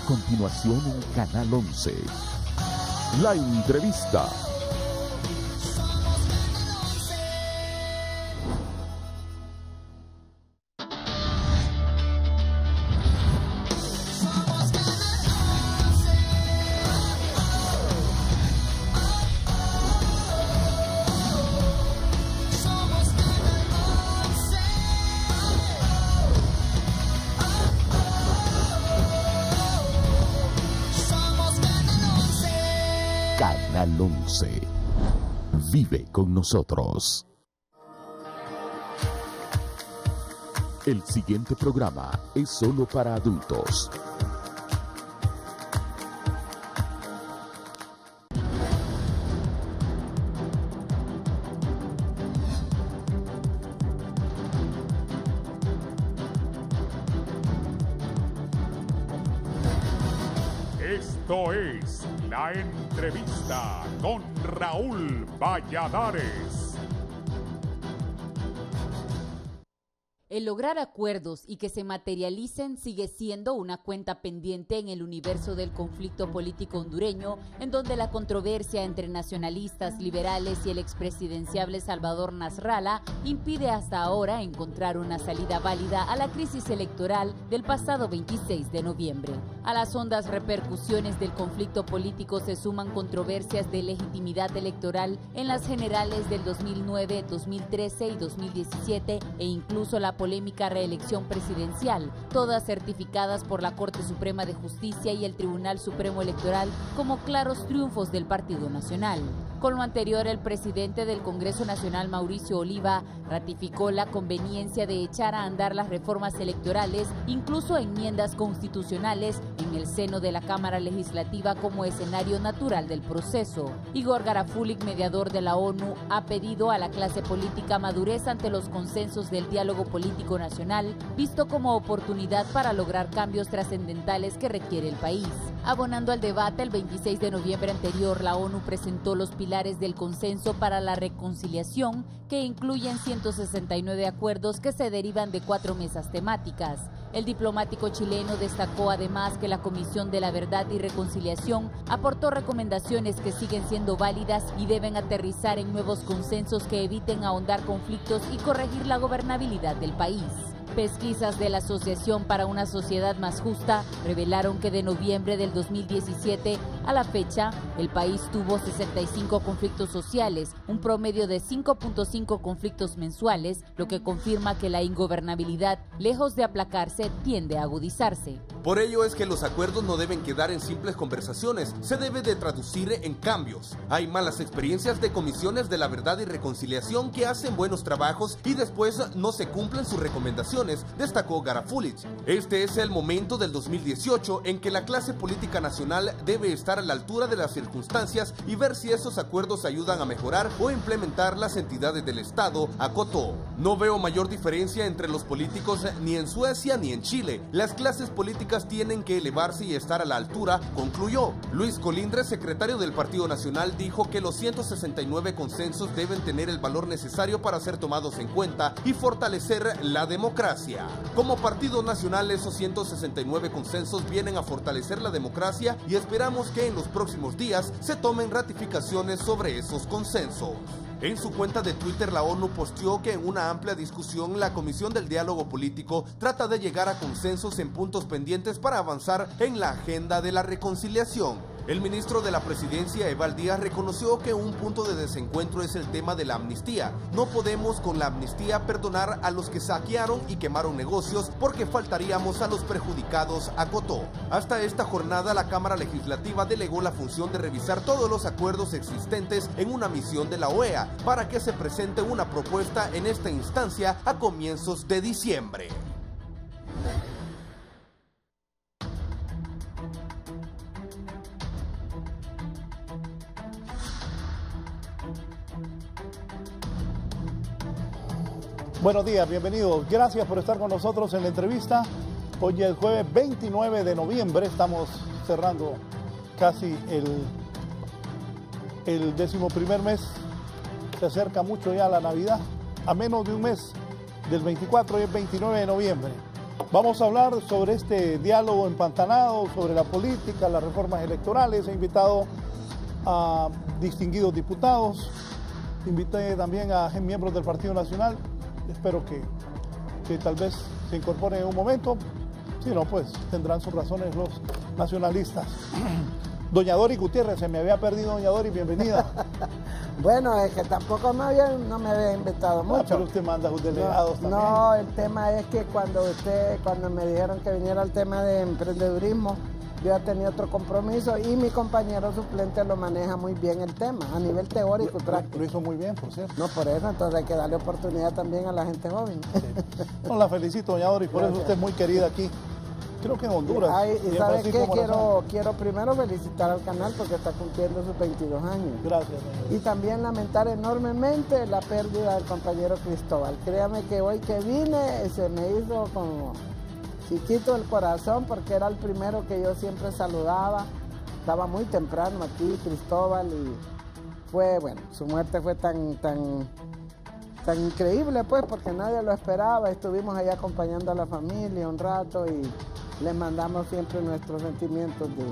continuación en Canal 11. La entrevista. Canal 11. Vive con nosotros. El siguiente programa es solo para adultos. Esto es La Entrevista con Raúl Valladares. El lograr acuerdos y que se materialicen sigue siendo una cuenta pendiente en el universo del conflicto político hondureño, en donde la controversia entre nacionalistas, liberales y el expresidenciable Salvador Nasralla impide hasta ahora encontrar una salida válida a la crisis electoral del pasado 26 de noviembre. A las hondas repercusiones del conflicto político se suman controversias de legitimidad electoral en las generales del 2009, 2013 y 2017 e incluso la polémica reelección presidencial, todas certificadas por la Corte Suprema de Justicia y el Tribunal Supremo Electoral como claros triunfos del Partido Nacional. Con lo anterior, el presidente del Congreso Nacional, Mauricio Oliva, ratificó la conveniencia de echar a andar las reformas electorales, incluso enmiendas constitucionales, en el seno de la Cámara Legislativa como escenario natural del proceso. Igor Garafulik, mediador de la ONU, ha pedido a la clase política madurez ante los consensos del diálogo político nacional, visto como oportunidad para lograr cambios trascendentales que requiere el país. Abonando al debate, el 26 de noviembre anterior, la ONU presentó los pilares del consenso para la reconciliación, que incluyen 169 acuerdos que se derivan de 4 mesas temáticas. El diplomático chileno destacó además que la Comisión de la Verdad y Reconciliación aportó recomendaciones que siguen siendo válidas y deben aterrizar en nuevos consensos que eviten ahondar conflictos y corregir la gobernabilidad del país. Pesquisas de la Asociación para una Sociedad Más Justa revelaron que de noviembre del 2017 a la fecha, el país tuvo 65 conflictos sociales, un promedio de 5.5 conflictos mensuales, lo que confirma que la ingobernabilidad, lejos de aplacarse, tiende a agudizarse. Por ello es que los acuerdos no deben quedar en simples conversaciones, se debe de traducir en cambios. Hay malas experiencias de comisiones de la verdad y reconciliación que hacen buenos trabajos y después no se cumplen sus recomendaciones, destacó Garafulik. Este es el momento del 2018 en que la clase política nacional debe estar a la altura de las circunstancias y ver si esos acuerdos ayudan a mejorar o implementar las entidades del Estado, acotó. No veo mayor diferencia entre los políticos ni en Suecia ni en Chile. Las clases políticas tienen que elevarse y estar a la altura, concluyó. Luis Colindres, secretario del Partido Nacional, dijo que los 169 consensos deben tener el valor necesario para ser tomados en cuenta y fortalecer la democracia. Como Partido Nacional, esos 169 consensos vienen a fortalecer la democracia y esperamos que en los próximos días se tomen ratificaciones sobre esos consensos. En su cuenta de Twitter, la ONU posteó que en una amplia discusión la Comisión del Diálogo Político trata de llegar a consensos en puntos pendientes para avanzar en la agenda de la reconciliación. El ministro de la Presidencia, Eval Díaz, reconoció que un punto de desencuentro es el tema de la amnistía. No podemos con la amnistía perdonar a los que saquearon y quemaron negocios porque faltaríamos a los perjudicados, acotó. Hasta esta jornada, la Cámara Legislativa delegó la función de revisar todos los acuerdos existentes en una misión de la OEA para que se presente una propuesta en esta instancia a comienzos de diciembre. Buenos días, bienvenidos. Gracias por estar con nosotros en la entrevista. Hoy es el jueves 29 de noviembre. Estamos cerrando casi el 11º mes. Se acerca mucho ya la Navidad. A menos de un mes del 24 y el 29 de noviembre. Vamos a hablar sobre este diálogo empantanado, sobre la política, las reformas electorales. He invitado a distinguidos diputados, invité también a miembros del Partido Nacional. Espero que tal vez se incorporen en un momento. Si no, pues tendrán sus razones los nacionalistas. Doña Dori Gutiérrez, se me había perdido, doña Dori, bienvenida. Bueno, es que tampoco no me había invitado mucho. Pero usted manda a sus delegados también. No, el tema es que cuando me dijeron que viniera el tema de emprendedurismo, yo ya tenía otro compromiso y mi compañero suplente lo maneja muy bien el tema, a nivel teórico y práctico. Lo hizo muy bien, por cierto. No, por eso, entonces hay que darle oportunidad también a la gente joven. Sí. No, la felicito, doña Dori, por eso usted es muy querida aquí. Creo que en Honduras. ¿Y sabe qué? Quiero primero felicitar al canal porque está cumpliendo sus 22 años. Gracias. Y también lamentar enormemente la pérdida del compañero Cristóbal. Créame que hoy que vine se me hizo como chiquito el corazón porque era el primero que yo siempre saludaba. Estaba muy temprano aquí Cristóbal y fue, bueno, su muerte fue tan increíble pues porque nadie lo esperaba. Estuvimos ahí acompañando a la familia un rato y les mandamos siempre nuestros sentimientos de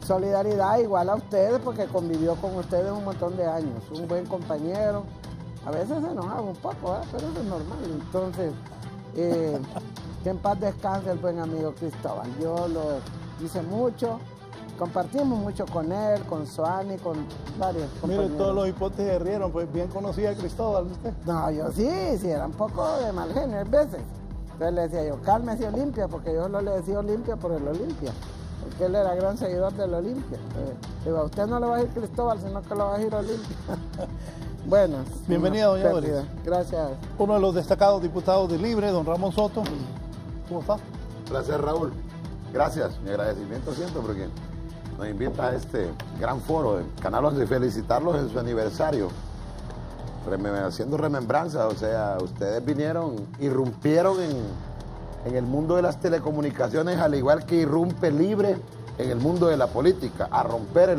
solidaridad, igual a ustedes, porque convivió con ustedes un montón de años. Un buen compañero, a veces se enojaba un poco, pero eso es normal. Entonces, que en paz descanse el buen amigo Cristóbal. Yo lo hice mucho, compartimos mucho con él, con Suani, con varios compañeros. Mire, todos los hipótesis se rieron, pues bien conocía a Cristóbal usted. No, yo sí, era un poco de mal genio a veces. Entonces le decía yo, cálmese Olimpia, porque yo no le decía Olimpia por el Olimpia, porque él era gran seguidor del Olimpia. Digo, a usted no le va a ir Cristóbal, sino que le va a ir Olimpia. Bueno. Bienvenida, doña Dori. Gracias. Uno de los destacados diputados de Libre, don Ramón Soto. ¿Cómo está? Placer, Raúl. Gracias. Mi agradecimiento siempre porque nos invita a este gran foro de Canal 11 y felicitarlos en su aniversario. Haciendo remembranza, o sea, ustedes vinieron, irrumpieron en el mundo de las telecomunicaciones, al igual que irrumpe Libre en el mundo de la política, a romper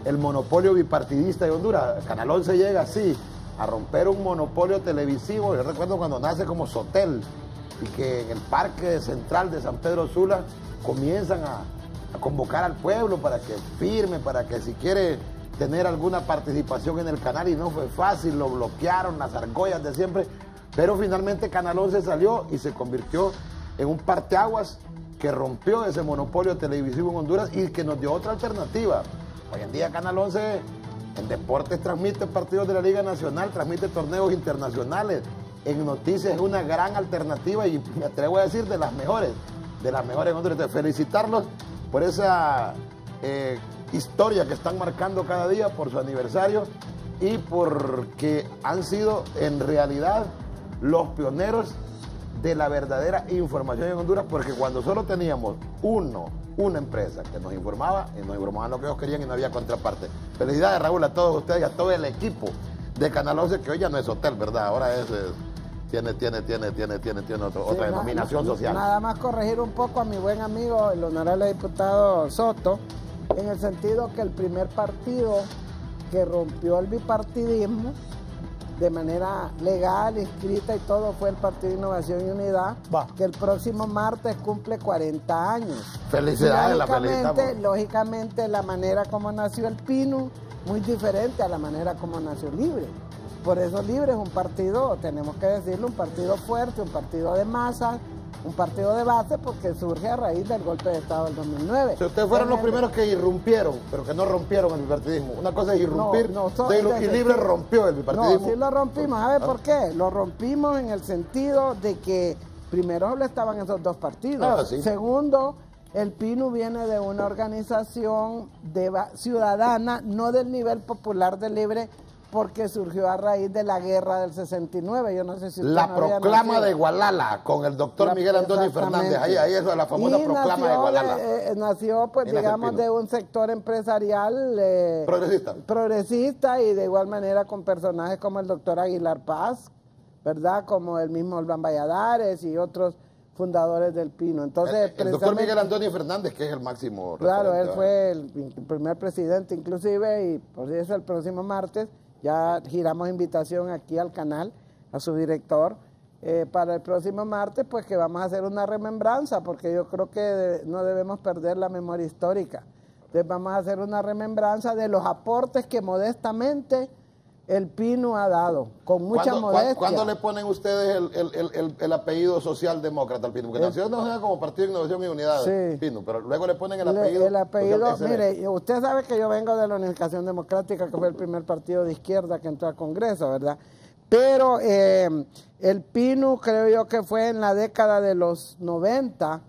el monopolio bipartidista de Honduras. Canal 11 llega así, a romper un monopolio televisivo. Yo recuerdo cuando nace como Sotel y que en el Parque Central de San Pedro Sula comienzan a convocar al pueblo para que firme, para que si quiere tener alguna participación en el canal, y no fue fácil, lo bloquearon, las argollas de siempre, pero finalmente Canal 11 salió y se convirtió en un parteaguas que rompió ese monopolio televisivo en Honduras y que nos dio otra alternativa. Hoy en día Canal 11 en deportes transmite partidos de la Liga Nacional, transmite torneos internacionales, en noticias es una gran alternativa y me atrevo a decir de las mejores en Honduras. Entonces, felicitarlos por esa historia que están marcando cada día, por su aniversario y porque han sido en realidad los pioneros de la verdadera información en Honduras, porque cuando solo teníamos una empresa que nos informaba y nos informaban lo que ellos querían y no había contraparte. Felicidades, Raúl, a todos ustedes y a todo el equipo de Canal 11, que hoy ya no es hotel, ¿verdad? Ahora tiene otra denominación social. Nada más corregir un poco a mi buen amigo, el honorable diputado Soto, en el sentido que el primer partido que rompió el bipartidismo de manera legal, escrita y todo fue el Partido de Innovación y Unidad, que el próximo martes cumple 40 años. Felicidades, la felicitamos. Lógicamente la manera como nació el PINU, muy diferente a la manera como nació Libre. Por eso Libre es un partido, tenemos que decirlo, un partido fuerte, un partido de masa, un partido de base, porque surge a raíz del golpe de Estado del 2009. Si ustedes fueron los primeros que irrumpieron, pero que no rompieron el bipartidismo. Una cosa es irrumpir, y Libre rompió el bipartidismo. No, sí lo rompimos. ¿Sabe por qué? Lo rompimos en el sentido de que primero solo estaban esos dos partidos. Sí. Segundo, el PINU viene de una organización ciudadana, no del nivel popular de Libre, porque surgió a raíz de la guerra del 69. Yo no sé si la proclama de Gualala con el doctor Miguel Antonio Fernández. Ahí es la famosa proclama de Gualala. Nació, pues, digamos, de un sector empresarial progresista y de igual manera con personajes como el doctor Aguilar Paz, ¿verdad? Como el mismo Olván Valladares y otros fundadores del PINU. Entonces, el doctor Miguel Antonio Fernández, que es el máximo. Claro, él fue el primer presidente inclusive, y por eso el próximo martes ya giramos invitación aquí al canal, a su director, para el próximo martes, pues que vamos a hacer una remembranza, porque yo creo que no debemos perder la memoria histórica. Entonces vamos a hacer una remembranza de los aportes que modestamente el PINU ha dado, con mucha modestia. ¿Cuándo le ponen ustedes el apellido socialdemócrata al PINU? Porque nació como Partido de Innovación y Unidad, sí. PINU, pero luego le ponen el apellido. El apellido, mire, usted sabe que yo vengo de la Unificación Democrática, que fue el primer partido de izquierda que entró al Congreso, ¿verdad? Pero el PINU creo yo que fue en la década de los 90,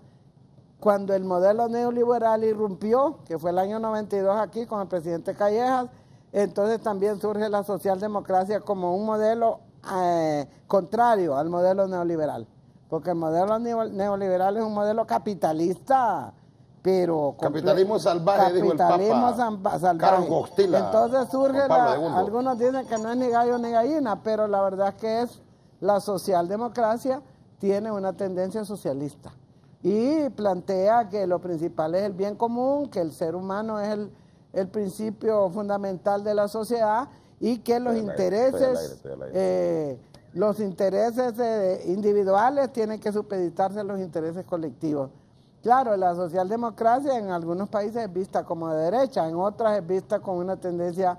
cuando el modelo neoliberal irrumpió, que fue el año 92 aquí con el presidente Callejas. Entonces también surge la socialdemocracia como un modelo contrario al modelo neoliberal, porque el modelo neoliberal es un modelo capitalista, pero capitalismo salvaje, dijo el Papa salvaje. Entonces surge algunos dicen que no es ni gallo ni gallina, pero la verdad es que es la socialdemocracia tiene una tendencia socialista y plantea que lo principal es el bien común, que el ser humano es el principio fundamental de la sociedad y que los intereses individuales tienen que supeditarse a los intereses colectivos. Claro, la socialdemocracia en algunos países es vista como de derecha, en otras es vista con una tendencia,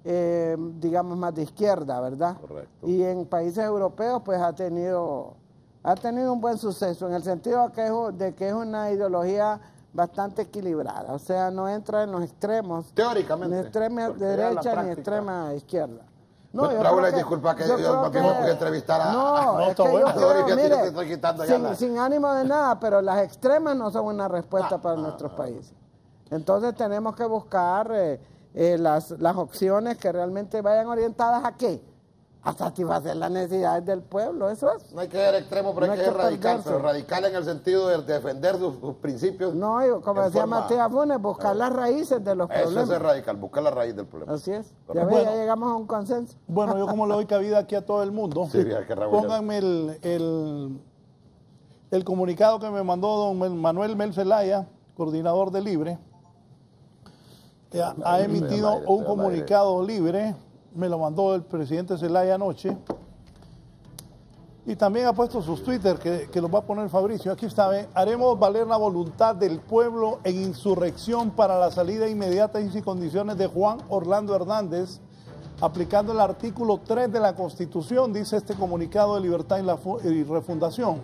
digamos, más de izquierda, ¿verdad? Correcto. Y en países europeos pues ha tenido un buen suceso, en el sentido de que es una ideología bastante equilibrada, o sea, no entra en los extremos, teóricamente, ni extrema derecha ni extrema izquierda. No, Raúl, disculpa que yo que entrevistar a... No, es que yo creo, mire, sin ánimo de nada, pero las extremas no son una respuesta para nuestros países. Entonces tenemos que buscar las opciones que realmente vayan orientadas ¿a qué? A satisfacer las necesidades del pueblo, eso es. No hay que ser extremo, pero hay que ser radical, pero radical en el sentido de defender sus principios. No, como decía Matías Funes, buscar las raíces de los problemas. Eso es ser radical, buscar la raíz del problema. Así es. Ya llegamos a un consenso. Bueno, yo como le doy cabida aquí a todo el mundo, sí, pónganme el comunicado que me mandó don Manuel Mel Zelaya, coordinador de Libre. Ha emitido un comunicado libre. Me lo mandó el presidente Zelaya anoche. Y también ha puesto sus Twitter, que los va a poner Fabricio. Aquí está, haremos valer la voluntad del pueblo en insurrección para la salida inmediata y sin condiciones de Juan Orlando Hernández, aplicando el artículo 3 de la Constitución, dice este comunicado de Libertad y Refundación.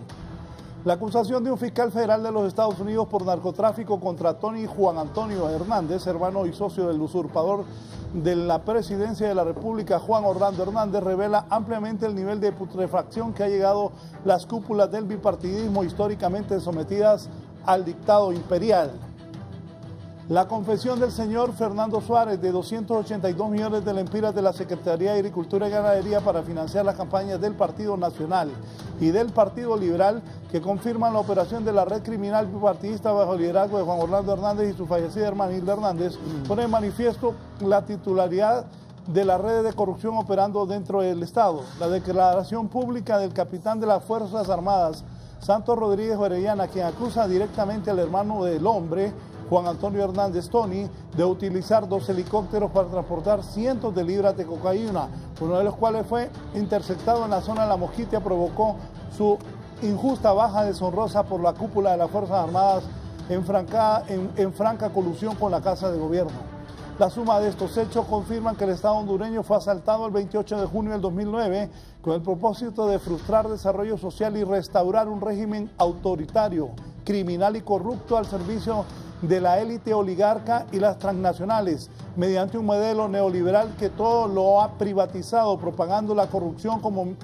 La acusación de un fiscal federal de los Estados Unidos por narcotráfico contra Tony Juan Antonio Hernández, hermano y socio del usurpador de la presidencia de la República, Juan Orlando Hernández, revela ampliamente el nivel de putrefacción que ha llegado las cúpulas del bipartidismo históricamente sometidas al dictado imperial. La confesión del señor Fernando Suárez de 282 millones de lempiras de la Secretaría de Agricultura y Ganadería para financiar las campañas del Partido Nacional y del Partido Liberal, que confirman la operación de la red criminal bipartidista bajo el liderazgo de Juan Orlando Hernández y su fallecida hermana Hilda Hernández, pone en manifiesto la titularidad de las redes de corrupción operando dentro del Estado. La declaración pública del capitán de las Fuerzas Armadas, Santos Rodríguez Orellana, quien acusa directamente al hermano del hombre, Juan Antonio Hernández Tony, de utilizar 2 helicópteros para transportar cientos de libras de cocaína, uno de los cuales fue interceptado en la zona de La Mosquitia, provocó su injusta baja deshonrosa por la cúpula de las Fuerzas Armadas en franca colusión con la Casa de Gobierno. La suma de estos hechos confirman que el Estado hondureño fue asaltado el 28 de junio del 2009 con el propósito de frustrar desarrollo social y restaurar un régimen autoritario, criminal y corrupto al servicio de la élite oligarca y las transnacionales, mediante un modelo neoliberal que todo lo ha privatizado, propagando la corrupción como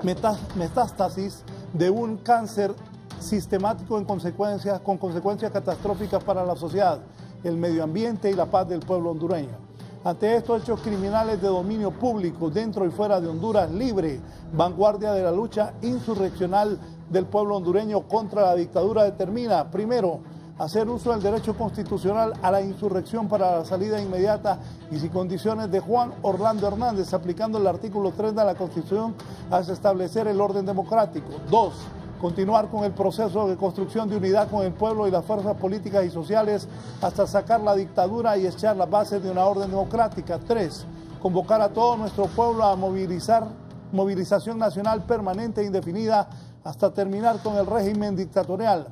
metástasis de un cáncer sistemático con consecuencias catastróficas para la sociedad, el medio ambiente y la paz del pueblo hondureño. Ante estos hechos criminales de dominio público dentro y fuera de Honduras, Libre, vanguardia de la lucha insurreccional del pueblo hondureño contra la dictadura, determina, primero, hacer uso del derecho constitucional a la insurrección para la salida inmediata y sin condiciones de Juan Orlando Hernández, aplicando el artículo 3 de la Constitución hasta establecer el orden democrático. 2. Continuar con el proceso de construcción de unidad con el pueblo y las fuerzas políticas y sociales hasta sacar la dictadura y echar las bases de una orden democrática. 3. Convocar a todo nuestro pueblo a movilizar movilización nacional permanente e indefinida hasta terminar con el régimen dictatorial.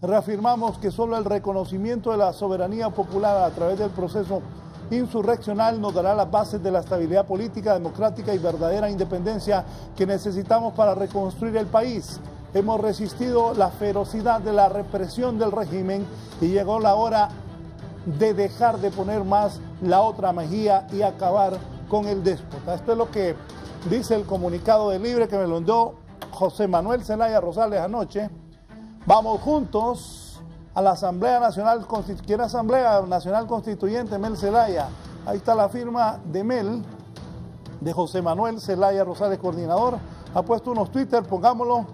Reafirmamos que solo el reconocimiento de la soberanía popular a través del proceso insurreccional nos dará las bases de la estabilidad política, democrática y verdadera independencia que necesitamos para reconstruir el país. Hemos resistido la ferocidad de la represión del régimen y llegó la hora de dejar de poner más la otra mejilla y acabar con el déspota. Esto es lo que dice el comunicado de Libre, que me lo envió José Manuel Zelaya Rosales anoche. Vamos juntos a la Asamblea Nacional, ¿quiere Asamblea Nacional Constituyente? Mel Zelaya. Ahí está la firma de Mel, de José Manuel Zelaya Rosales, coordinador. Ha puesto unos Twitter, pongámoslo,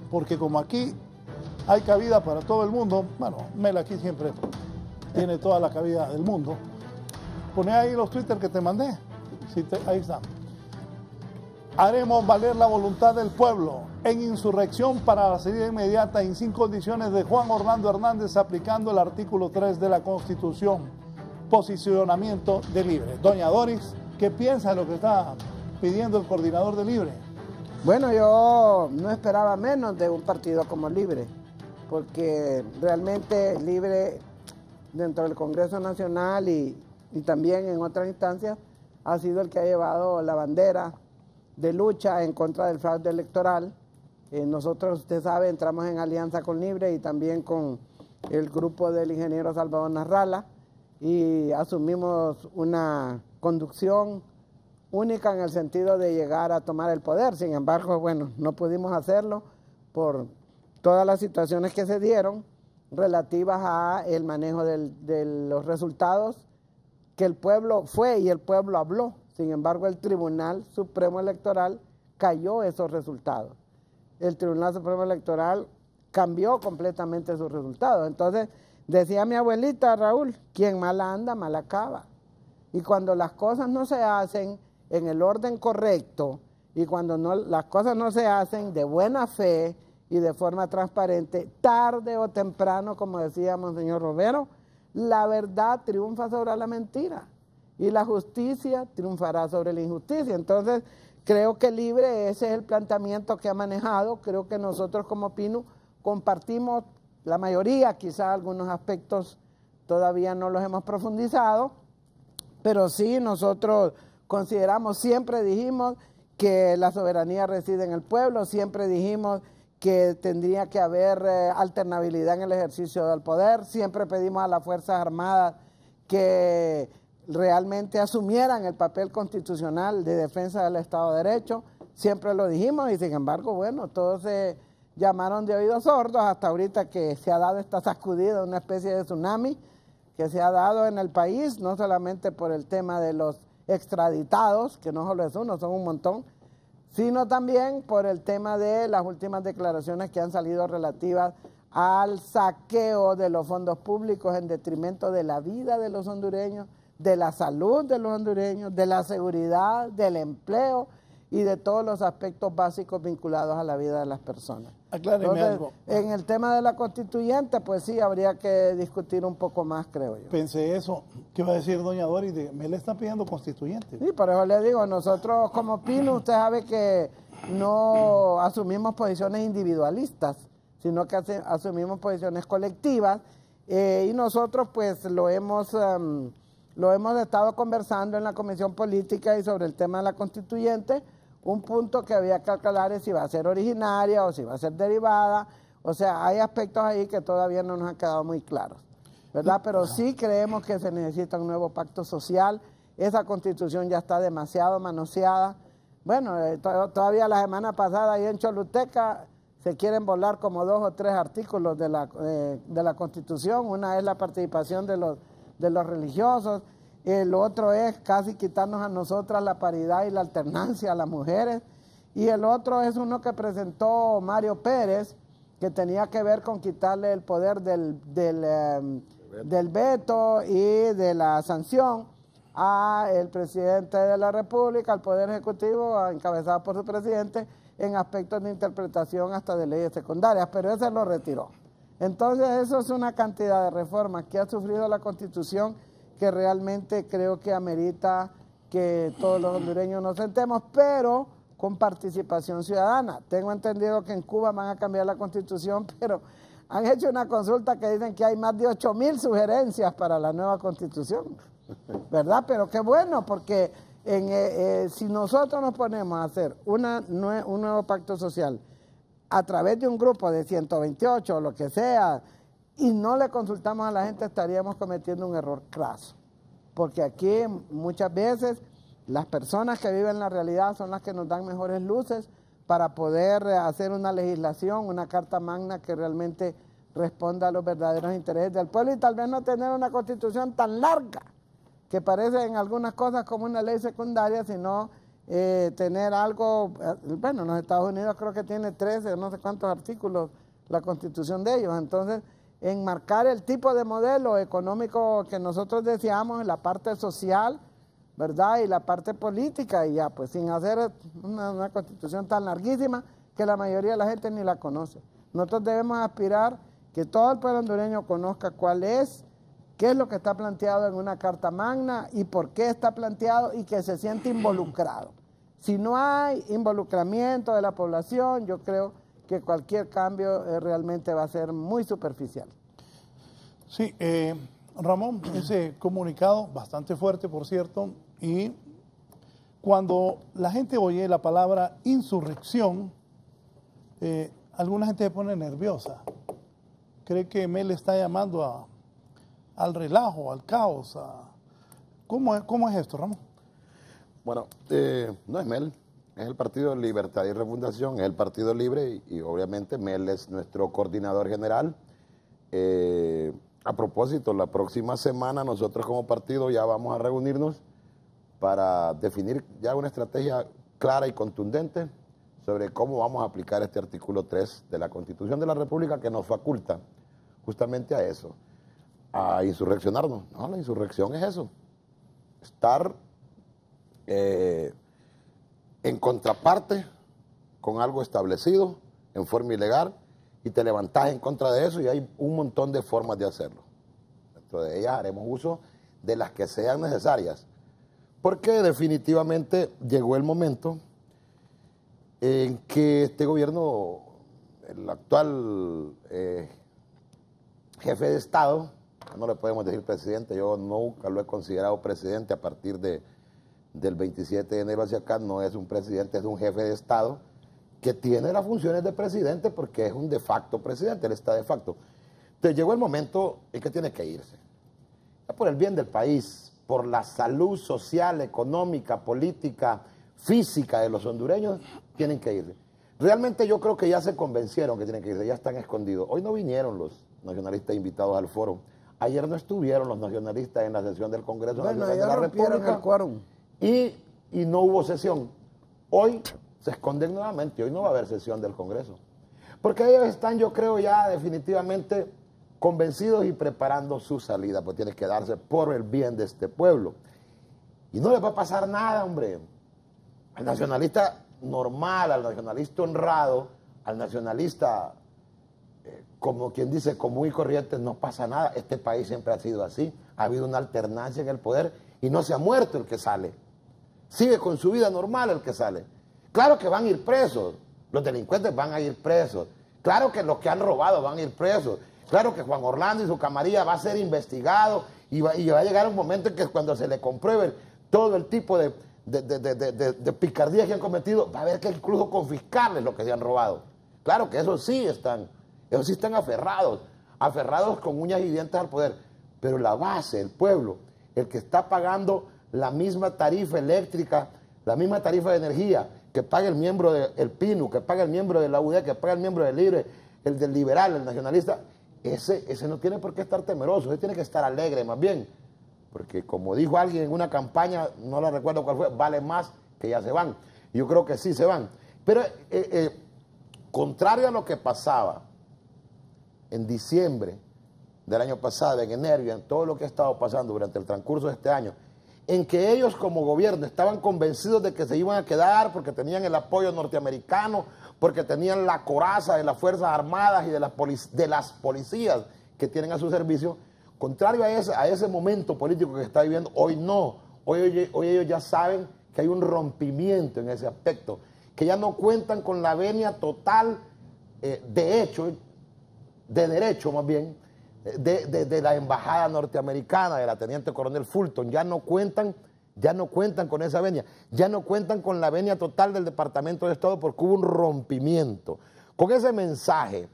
porque como aquí hay cabida para todo el mundo, bueno, Mel aquí siempre tiene toda la cabida del mundo. Poné ahí los Twitter que te mandé. Sí, ahí están. Haremos valer la voluntad del pueblo en insurrección para la salida inmediata y sin condiciones de Juan Orlando Hernández, aplicando el artículo 3 de la Constitución. Posicionamiento de Libre. Doña Doris, ¿qué piensa de lo que está pidiendo el coordinador de Libre? Bueno, yo no esperaba menos de un partido como Libre, porque realmente Libre dentro del Congreso Nacional y también en otras instancias ha sido el que ha llevado la bandera de lucha en contra del fraude electoral. Nosotros, usted sabe, entramos en alianza con Libre y también con el grupo del ingeniero Salvador Narrala y asumimos una conducción única en el sentido de llegar a tomar el poder. Sin embargo, bueno, no pudimos hacerlo por todas las situaciones que se dieron relativas a el manejo de los resultados, que el pueblo fue y el pueblo habló. Sin embargo, el Tribunal Supremo Electoral cayó esos resultados. El Tribunal Supremo Electoral cambió completamente sus resultados. Entonces, decía mi abuelita, Raúl, quien mal anda, mal acaba. Y cuando las cosas no se hacen en el orden correcto y cuando las cosas no se hacen de buena fe y de forma transparente, tarde o temprano, como decía Monseñor Romero, la verdad triunfa sobre la mentira y la justicia triunfará sobre la injusticia. Entonces, creo que Libre, ese es el planteamiento que ha manejado. Creo que nosotros como PINU compartimos la mayoría, quizás algunos aspectos todavía no los hemos profundizado, pero sí nosotros consideramos, siempre dijimos que la soberanía reside en el pueblo, siempre dijimos que tendría que haber alternabilidad en el ejercicio del poder, siempre pedimos a las Fuerzas Armadas que realmente asumieran el papel constitucional de defensa del Estado de Derecho, siempre lo dijimos y sin embargo, bueno, todos se llamaron de oídos sordos hasta ahorita que se ha dado esta sacudida, una especie de tsunami que se ha dado en el país, no solamente por el tema de los extraditados, que no solo es uno, son un montón, sino también por el tema de las últimas declaraciones que han salido relativas al saqueo de los fondos públicos en detrimento de la vida de los hondureños, de la salud de los hondureños, de la seguridad, del empleo y de todos los aspectos básicos vinculados a la vida de las personas. Acláreme algo. En el tema de la constituyente, pues sí, habría que discutir un poco más, creo yo. Pensé eso. ¿Qué va a decir doña Doris? Me le está pidiendo constituyente. Sí, por eso le digo, nosotros como PINU, usted sabe que no asumimos posiciones individualistas, sino que asumimos posiciones colectivas y nosotros pues lo hemos estado conversando en la Comisión Política y sobre el tema de la constituyente. Un punto que había que aclarar es si va a ser originaria o si va a ser derivada. O sea, hay aspectos ahí que todavía no nos han quedado muy claros, ¿verdad? Pero sí creemos que se necesita un nuevo pacto social. Esa constitución ya está demasiado manoseada. Bueno, todavía la semana pasada ahí en Choluteca se quieren volar como 2 o 3 artículos de la constitución. Una es la participación de los religiosos. El otro es casi quitarnos a nosotras la paridad y la alternancia a las mujeres. Y el otro es uno que presentó Mario Pérez, que tenía que ver con quitarle el poder del veto y de la sanción al presidente de la República, al Poder Ejecutivo, encabezado por su presidente, en aspectos de interpretación hasta de leyes secundarias, pero ese lo retiró. Entonces, eso es una cantidad de reformas que ha sufrido la Constitución que realmente creo que amerita que todos los hondureños nos sentemos, pero con participación ciudadana. Tengo entendido que en Cuba van a cambiar la Constitución, pero han hecho una consulta que dicen que hay más de 8,000 sugerencias para la nueva Constitución, ¿verdad? Pero qué bueno, porque si nosotros nos ponemos a hacer un nuevo pacto social a través de un grupo de 128 o lo que sea, y no le consultamos a la gente, estaríamos cometiendo un error craso. Porque aquí muchas veces las personas que viven la realidad son las que nos dan mejores luces para poder hacer una legislación, una carta magna que realmente responda a los verdaderos intereses del pueblo y tal vez no tener una constitución tan larga, que parece en algunas cosas como una ley secundaria, sino tener algo, bueno, en los Estados Unidos creo que tiene 13, no sé cuántos artículos la constitución de ellos, entonces enmarcar el tipo de modelo económico que nosotros deseamos, la parte social, ¿verdad? Y la parte política, y ya, pues sin hacer una constitución tan larguísima que la mayoría de la gente ni la conoce. Nosotros debemos aspirar que todo el pueblo hondureño conozca qué es lo que está planteado en una carta magna y por qué está planteado y que se siente involucrado. Si no hay involucramiento de la población, yo creo que cualquier cambio realmente va a ser muy superficial. Sí, Ramón, ese comunicado, bastante fuerte por cierto, y cuando la gente oye la palabra insurrección, alguna gente se pone nerviosa, cree que Mel está llamando al relajo, al caos. ¿Cómo es esto, Ramón? Bueno, no es Mel. Es el Partido Libertad y Refundación, es el Partido Libre y obviamente Mel es nuestro coordinador general. A propósito, la próxima semana nosotros como partido ya vamos a reunirnos para definir ya una estrategia clara y contundente sobre cómo vamos a aplicar este artículo 3 de la Constitución de la República que nos faculta justamente a eso, a insurreccionarnos. No, la insurrección es eso, estar en contraparte con algo establecido en forma ilegal y te levantás en contra de eso y hay un montón de formas de hacerlo. Dentro de ellas haremos uso de las que sean necesarias, porque definitivamente llegó el momento en que este gobierno, el actual jefe de Estado, no le podemos decir presidente, yo nunca lo he considerado presidente a partir del 27 de enero hacia acá, no es un presidente, es un jefe de Estado que tiene las funciones de presidente porque es un de facto presidente, él está de facto. Entonces llegó el momento en que tiene que irse. Ya por el bien del país, por la salud social, económica, política, física de los hondureños, tienen que irse. Realmente yo creo que ya se convencieron que tienen que irse, ya están escondidos. Hoy no vinieron los nacionalistas invitados al foro. Ayer no estuvieron los nacionalistas en la sesión del Congreso Nacional de la República. El quórum. Y no hubo sesión. Hoy se esconden nuevamente, hoy no va a haber sesión del Congreso. Porque ellos están, yo creo, ya definitivamente convencidos y preparando su salida, pues tiene que darse por el bien de este pueblo. Y no les va a pasar nada, hombre. Al nacionalista normal, al nacionalista honrado, al nacionalista, como quien dice, común y corriente, no pasa nada. Este país siempre ha sido así. Ha habido una alternancia en el poder y no se ha muerto el que sale. Sigue con su vida normal el que sale. Claro que van a ir presos, los delincuentes van a ir presos. Claro que los que han robado van a ir presos. Claro que Juan Orlando y su camarilla va a ser investigado y va a llegar un momento en que cuando se le compruebe todo el tipo de picardías que han cometido, va a haber que incluso confiscarles lo que se han robado. Claro que esos sí están aferrados con uñas y dientes al poder. Pero la base, el pueblo, el que está pagando la misma tarifa eléctrica, la misma tarifa de energía, que paga el miembro del PINU, que paga el miembro de la UD, que paga el miembro del Libre, el del Liberal, el nacionalista, ese no tiene por qué estar temeroso, ese tiene que estar alegre más bien, porque como dijo alguien en una campaña, no la recuerdo cuál fue, vale más que ya se van. Yo creo que sí se van. Pero contrario a lo que pasaba en diciembre del año pasado, en enero y en todo lo que ha estado pasando durante el transcurso de este año, en que ellos como gobierno estaban convencidos de que se iban a quedar porque tenían el apoyo norteamericano, porque tenían la coraza de las Fuerzas Armadas y de las policías que tienen a su servicio. Contrario a ese momento político que está viviendo, hoy no. Hoy ellos ya saben que hay un rompimiento en ese aspecto, que ya no cuentan con la venia total de derecho más bien, de la embajada norteamericana, de la teniente coronel Fulton, ya no cuentan con esa venia, ya no cuentan con la venia total del Departamento de Estado porque hubo un rompimiento. Con ese mensaje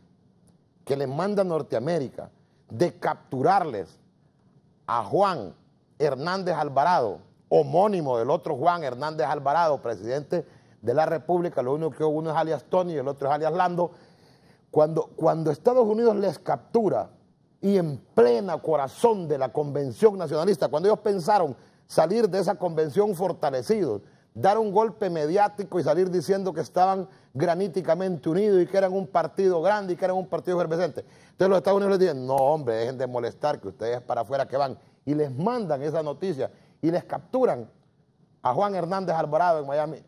que les manda Norteamérica de capturarles a Juan Hernández Alvarado, homónimo del otro Juan Hernández Alvarado, presidente de la República, lo único que uno es alias Tony y el otro es alias Lando, cuando Estados Unidos les captura y en plena corazón de la convención nacionalista, cuando ellos pensaron salir de esa convención fortalecidos, dar un golpe mediático y salir diciendo que estaban graníticamente unidos y que eran un partido grande y que eran un partido efervescente. Entonces los Estados Unidos les dicen, no hombre, dejen de molestar, que ustedes para afuera que van. Y les mandan esa noticia y les capturan a Juan Hernández Alvarado en Miami.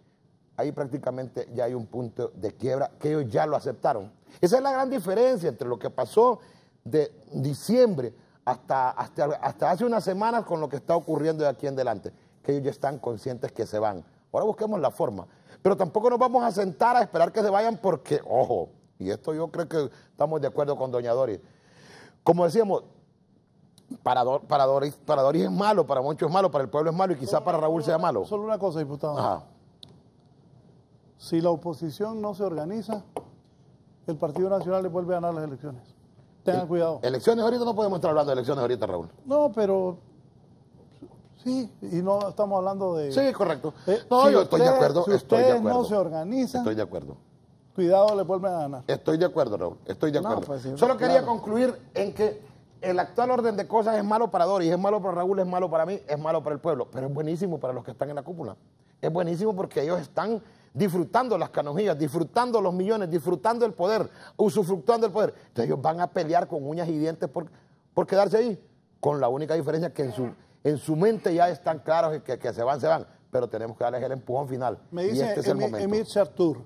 Ahí prácticamente ya hay un punto de quiebra que ellos ya lo aceptaron. Esa es la gran diferencia entre lo que pasó de diciembre hasta hace unas semanas con lo que está ocurriendo de aquí en adelante, que ellos ya están conscientes que se van. Ahora busquemos la forma, pero tampoco nos vamos a sentar a esperar que se vayan porque, ojo, y esto yo creo que estamos de acuerdo con doña Doris, como decíamos, para Doris es malo, para muchos es malo, para el pueblo es malo y quizá para Raúl sea malo. Solo una cosa, diputado. Ajá. Si la oposición no se organiza, el Partido Nacional le vuelve a ganar las elecciones. Tengan cuidado. Elecciones ahorita no podemos estar hablando de elecciones ahorita, Raúl. No, pero sí, y no estamos hablando de... Sí, correcto. No, yo estoy de acuerdo. Si ustedes no se organizan, estoy de acuerdo. Cuidado, le vuelven a ganar. Estoy de acuerdo, Raúl. Estoy de acuerdo. No, pues sí, Solo quería claro. concluir en que el actual orden de cosas es malo para Doris, es malo para Raúl, es malo para mí, es malo para el pueblo, pero es buenísimo para los que están en la cúpula. Es buenísimo porque ellos están disfrutando las canonjías, disfrutando los millones, disfrutando el poder, usufructuando el poder. Entonces ellos van a pelear con uñas y dientes por quedarse ahí, con la única diferencia que en su mente ya están claros que se van, pero tenemos que darles el empujón final. Me dice y este es el momento. Emir Chartur.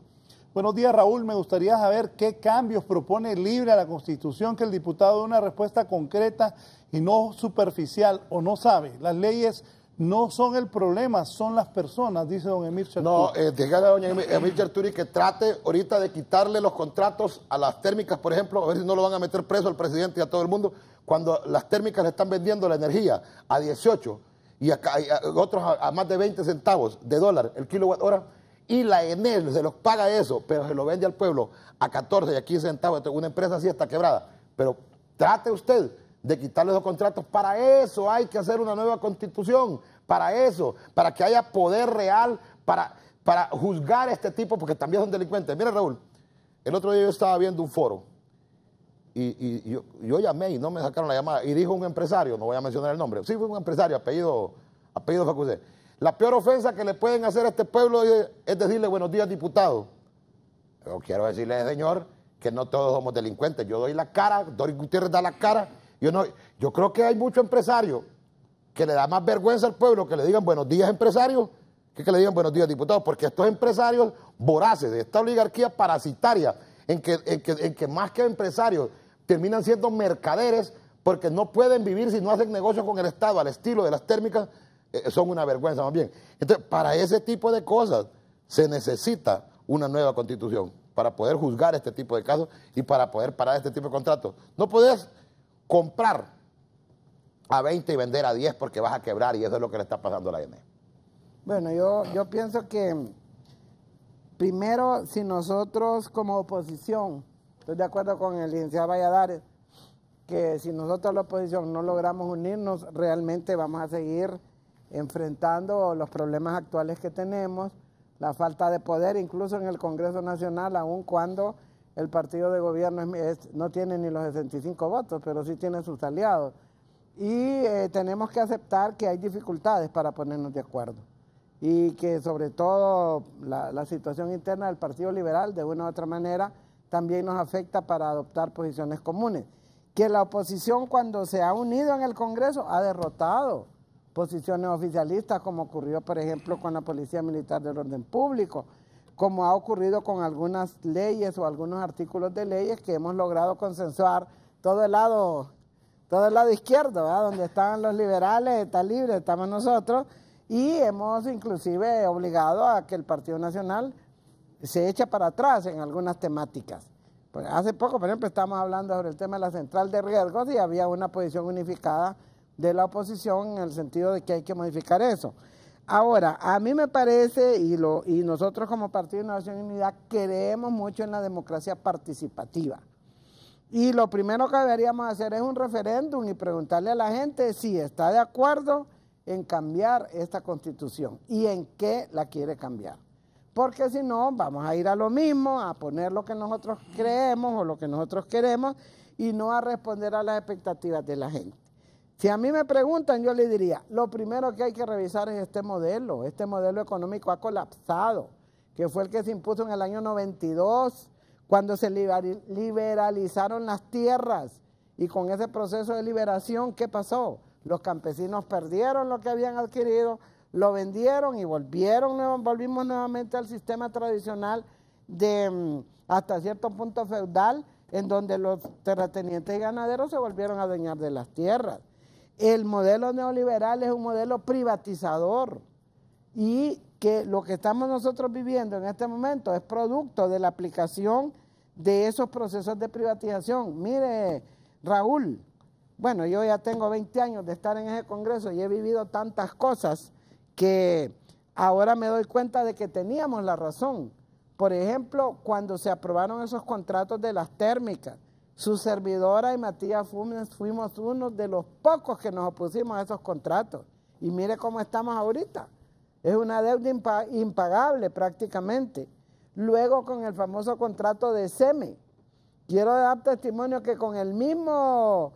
Buenos días, Raúl. Me gustaría saber qué cambios propone Libre a la Constitución que el diputado dé una respuesta concreta y no superficial o no sabe. Las leyes no son el problema, son las personas, dice don Emir Chartur. No, dígale a doña Emir Charturi que trate ahorita de quitarle los contratos a las térmicas, por ejemplo, a ver si no lo van a meter preso al presidente y a todo el mundo, cuando las térmicas le están vendiendo la energía a 18 y otros a más de 20 centavos de dólar el kilowatt hora, y la Enel se los paga eso, pero se lo vende al pueblo a 14 y a 15 centavos. Una empresa así está quebrada. Pero trate usted de quitarle los contratos. Para eso hay que hacer una nueva constitución. Para eso, para que haya poder real para juzgar a este tipo, porque también son delincuentes. Mira, Raúl, el otro día yo estaba viendo un foro y yo llamé y no me sacaron la llamada. Y dijo un empresario, no voy a mencionar el nombre, sí fue un empresario, apellido Facusé. La peor ofensa que le pueden hacer a este pueblo es decirle buenos días, diputado. Yo quiero decirle, señor, que no todos somos delincuentes. Yo doy la cara, Doris Gutiérrez da la cara. Yo creo que hay muchos empresarios que le da más vergüenza al pueblo que le digan buenos días, empresarios, que le digan buenos días, diputados. Porque estos empresarios voraces de esta oligarquía parasitaria, en que más que empresarios terminan siendo mercaderes porque no pueden vivir si no hacen negocio con el Estado al estilo de las térmicas, son una vergüenza más bien. Entonces, para ese tipo de cosas se necesita una nueva constitución para poder juzgar este tipo de casos y para poder parar este tipo de contratos. No puedes comprar a 20 y vender a 10 porque vas a quebrar y eso es lo que le está pasando a la ENE. Bueno, yo pienso que primero, si nosotros como oposición, estoy de acuerdo con el licenciado Valladares, que si nosotros la oposición no logramos unirnos, realmente vamos a seguir enfrentando los problemas actuales que tenemos, la falta de poder, incluso en el Congreso Nacional, aun cuando el partido de gobierno no tiene ni los 65 votos, pero sí tiene sus aliados. Y tenemos que aceptar que hay dificultades para ponernos de acuerdo. Y que sobre todo la situación interna del Partido Liberal, de una u otra manera, también nos afecta para adoptar posiciones comunes. Que la oposición, cuando se ha unido en el Congreso, ha derrotado posiciones oficialistas, como ocurrió, por ejemplo, con la Policía Militar del Orden Público, como ha ocurrido con algunas leyes o algunos artículos de leyes que hemos logrado consensuar todo el lado izquierdo, ¿verdad? Donde estaban los liberales, está Libre, estamos nosotros, y hemos inclusive obligado a que el Partido Nacional se eche para atrás en algunas temáticas. Pues hace poco, por ejemplo, estamos hablando sobre el tema de la central de riesgos y había una posición unificada de la oposición en el sentido de que hay que modificar eso. Ahora, a mí me parece, y nosotros como Partido de Innovación y Unidad creemos mucho en la democracia participativa. Y lo primero que deberíamos hacer es un referéndum y preguntarle a la gente si está de acuerdo en cambiar esta Constitución y en qué la quiere cambiar. Porque si no, vamos a ir a lo mismo, a poner lo que nosotros creemos o lo que nosotros queremos y no a responder a las expectativas de la gente. Si a mí me preguntan, yo le diría, lo primero que hay que revisar es este modelo económico ha colapsado, que fue el que se impuso en el año 92, cuando se liberalizaron las tierras, y con ese proceso de liberación, ¿qué pasó? Los campesinos perdieron lo que habían adquirido, lo vendieron y volvimos nuevamente al sistema tradicional de hasta cierto punto feudal, en donde los terratenientes y ganaderos se volvieron a adueñar de las tierras. El modelo neoliberal es un modelo privatizador y que lo que estamos nosotros viviendo en este momento es producto de la aplicación de esos procesos de privatización. Mire, Raúl, bueno, yo ya tengo 20 años de estar en ese Congreso y he vivido tantas cosas que ahora me doy cuenta de que teníamos la razón. Por ejemplo, cuando se aprobaron esos contratos de las térmicas, su servidora y Matías fuimos uno de los pocos que nos opusimos a esos contratos. Y mire cómo estamos ahorita. Es una deuda impagable prácticamente. Luego con el famoso contrato de SEME. Quiero dar testimonio que con el mismo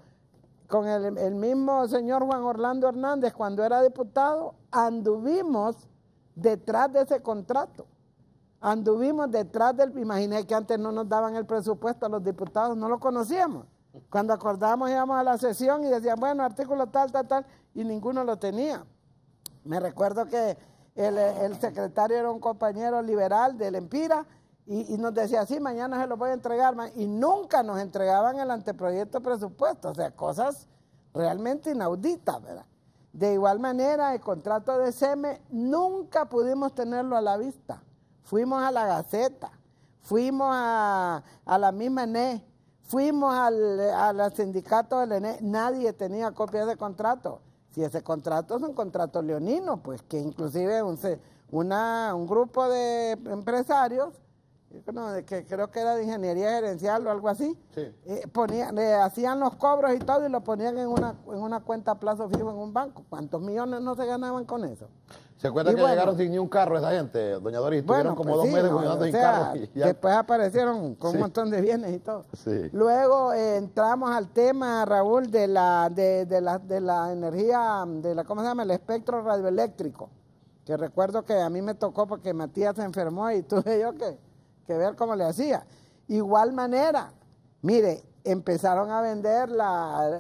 señor Juan Orlando Hernández, cuando era diputado, anduvimos detrás de ese contrato. Anduvimos detrás imagínate que antes no nos daban el presupuesto a los diputados, no lo conocíamos. Cuando acordábamos íbamos a la sesión y decían, bueno, artículo tal, y ninguno lo tenía. Me recuerdo que el secretario era un compañero liberal del Empira y nos decía, sí, mañana se los voy a entregar, y nunca nos entregaban el anteproyecto de presupuesto, o sea, cosas realmente inauditas, ¿verdad? De igual manera, el contrato de SEME nunca pudimos tenerlo a la vista. Fuimos a la Gaceta, fuimos a la misma ENE, fuimos al sindicato del ENE, nadie tenía copia de ese contrato. Si ese contrato es un contrato leonino, pues que inclusive un grupo de empresarios, que creo que era de ingeniería gerencial o algo así, sí. Le hacían los cobros y todo y lo ponían en una cuenta a plazo fijo en un banco. ¿Cuántos millones no se ganaban con eso? ¿Se acuerda que llegaron sin ni un carro esa gente, doña Doris? Estuvieron como 2 meses cuidando sin carro. Y ya. Después aparecieron con un montón de bienes y todo. Sí. Luego entramos al tema, Raúl, de la energía, ¿cómo se llama? El espectro radioeléctrico. Que recuerdo que a mí me tocó porque Matías se enfermó y tuve yo que ver cómo le hacía. Igual manera, mire, empezaron a vender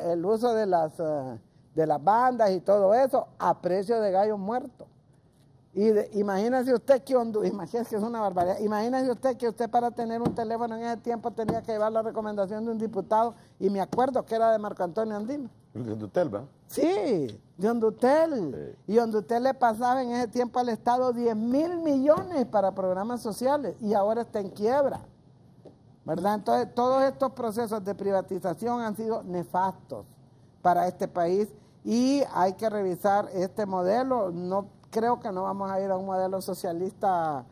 el uso de las bandas y todo eso a precio de gallos muertos. Y imagínese usted imagínese que es una barbaridad. Imagínese usted que usted para tener un teléfono en ese tiempo tenía que llevar la recomendación de un diputado, y me acuerdo que era de Marco Antonio Andino. ¿De Hondutel, va? Sí, de Hondutel. Sí. Y Hondutel le pasaba en ese tiempo al Estado 10,000 millones para programas sociales y ahora está en quiebra, ¿verdad? Entonces, todos estos procesos de privatización han sido nefastos para este país y hay que revisar este modelo. No creo que no vamos a ir a un modelo socialista,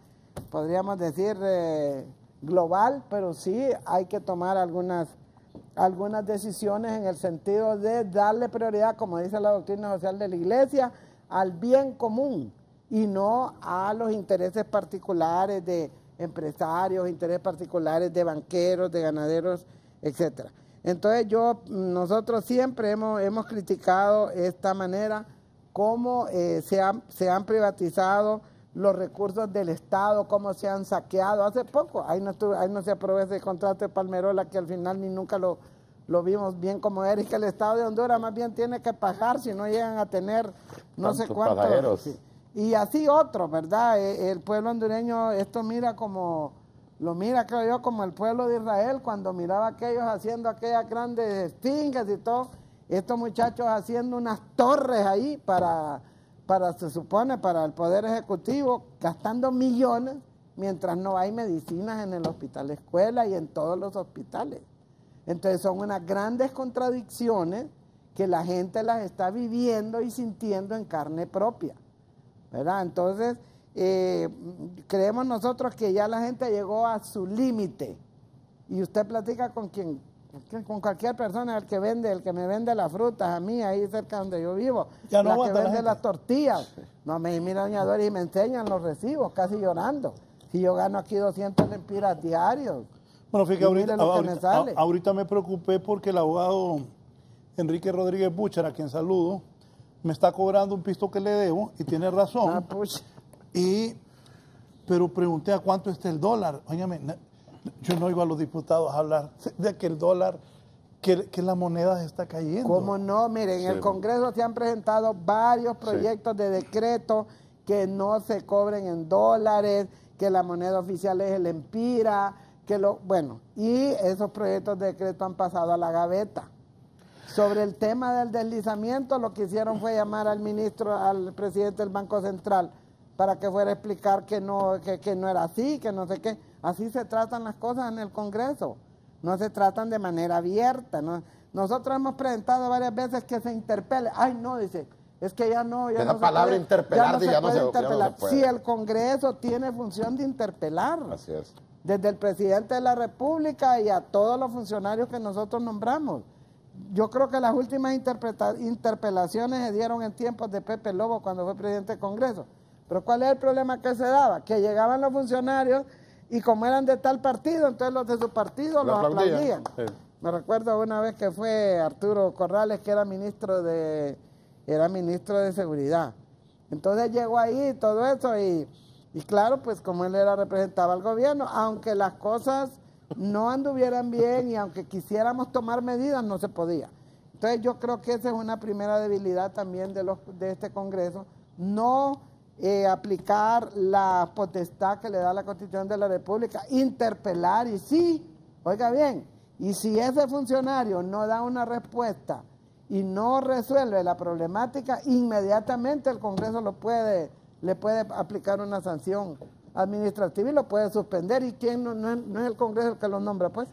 podríamos decir, global, pero sí hay que tomar algunas decisiones en el sentido de darle prioridad, como dice la doctrina social de la Iglesia, al bien común y no a los intereses particulares de empresarios, intereses particulares de banqueros, de ganaderos, etcétera. Entonces nosotros siempre hemos criticado esta manera cómo se han privatizado los recursos del Estado, cómo se han saqueado. Hace poco, ahí no se aprobó ese contrato de Palmerola, que al final ni nunca lo vimos bien como era, y que el Estado de Honduras más bien tiene que pagar si no llegan a tener no sé cuántos. Sí. Y así otros, ¿verdad? El pueblo hondureño lo mira, creo yo, como el pueblo de Israel, cuando miraba a aquellos haciendo aquellas grandes esfinges y todo, estos muchachos haciendo unas torres ahí para se supone, para el Poder Ejecutivo, gastando millones, mientras no hay medicinas en el hospital escuela y en todos los hospitales. Entonces son unas grandes contradicciones que la gente las está viviendo y sintiendo en carne propia, ¿verdad? Entonces, creemos nosotros que ya la gente llegó a su límite. Y usted platica con cualquier persona, el que me vende las frutas a mí, ahí cerca donde yo vivo, ya no la que vende las tortillas. No, me mira doña Doris y me enseñan los recibos, casi llorando. Si yo gano aquí 200 lempiras diarios. Bueno, fíjate, ahorita me preocupé porque el abogado Enrique Rodríguez Búchara, a quien saludo, me está cobrando un pisto que le debo, y tiene razón. Pero pregunté a cuánto está el dólar. Óigame, yo no oigo a los diputados hablar de que el dólar, que la moneda está cayendo. ¿Cómo no? Miren, en el Congreso se han presentado varios proyectos de decreto que no se cobren en dólares, que la moneda oficial es el empira, y esos proyectos de decreto han pasado a la gaveta. Sobre el tema del deslizamiento, lo que hicieron fue llamar al presidente del Banco Central para que fuera a explicar que no era así, que no sé qué. Así se tratan las cosas en el Congreso, no se tratan de manera abierta, ¿no? Nosotros hemos presentado varias veces que se interpele. Ay, no, dice, es que ya no. Esa palabra interpelar ya no se puede. Sí, el Congreso tiene función de interpelar. Así es. Desde el presidente de la República y a todos los funcionarios que nosotros nombramos. Yo creo que las últimas interpelaciones se dieron en tiempos de Pepe Lobo cuando fue presidente del Congreso. Pero ¿cuál es el problema que se daba? Que llegaban los funcionarios y como eran de tal partido, entonces los de su partido los aplaudían. Sí. Me recuerdo una vez que fue Arturo Corrales, que era ministro de Seguridad. Entonces llegó ahí todo eso y claro, pues como él representaba al gobierno, aunque las cosas no anduvieran bien y aunque quisiéramos tomar medidas, no se podía. Entonces yo creo que esa es una primera debilidad también de este Congreso, no aplicar la potestad que le da la Constitución de la República, interpelar y sí, oiga bien, y si ese funcionario no da una respuesta y no resuelve la problemática, inmediatamente el Congreso le puede aplicar una sanción administrativa y lo puede suspender. ¿Y quién no es el Congreso el que lo nombra, pues?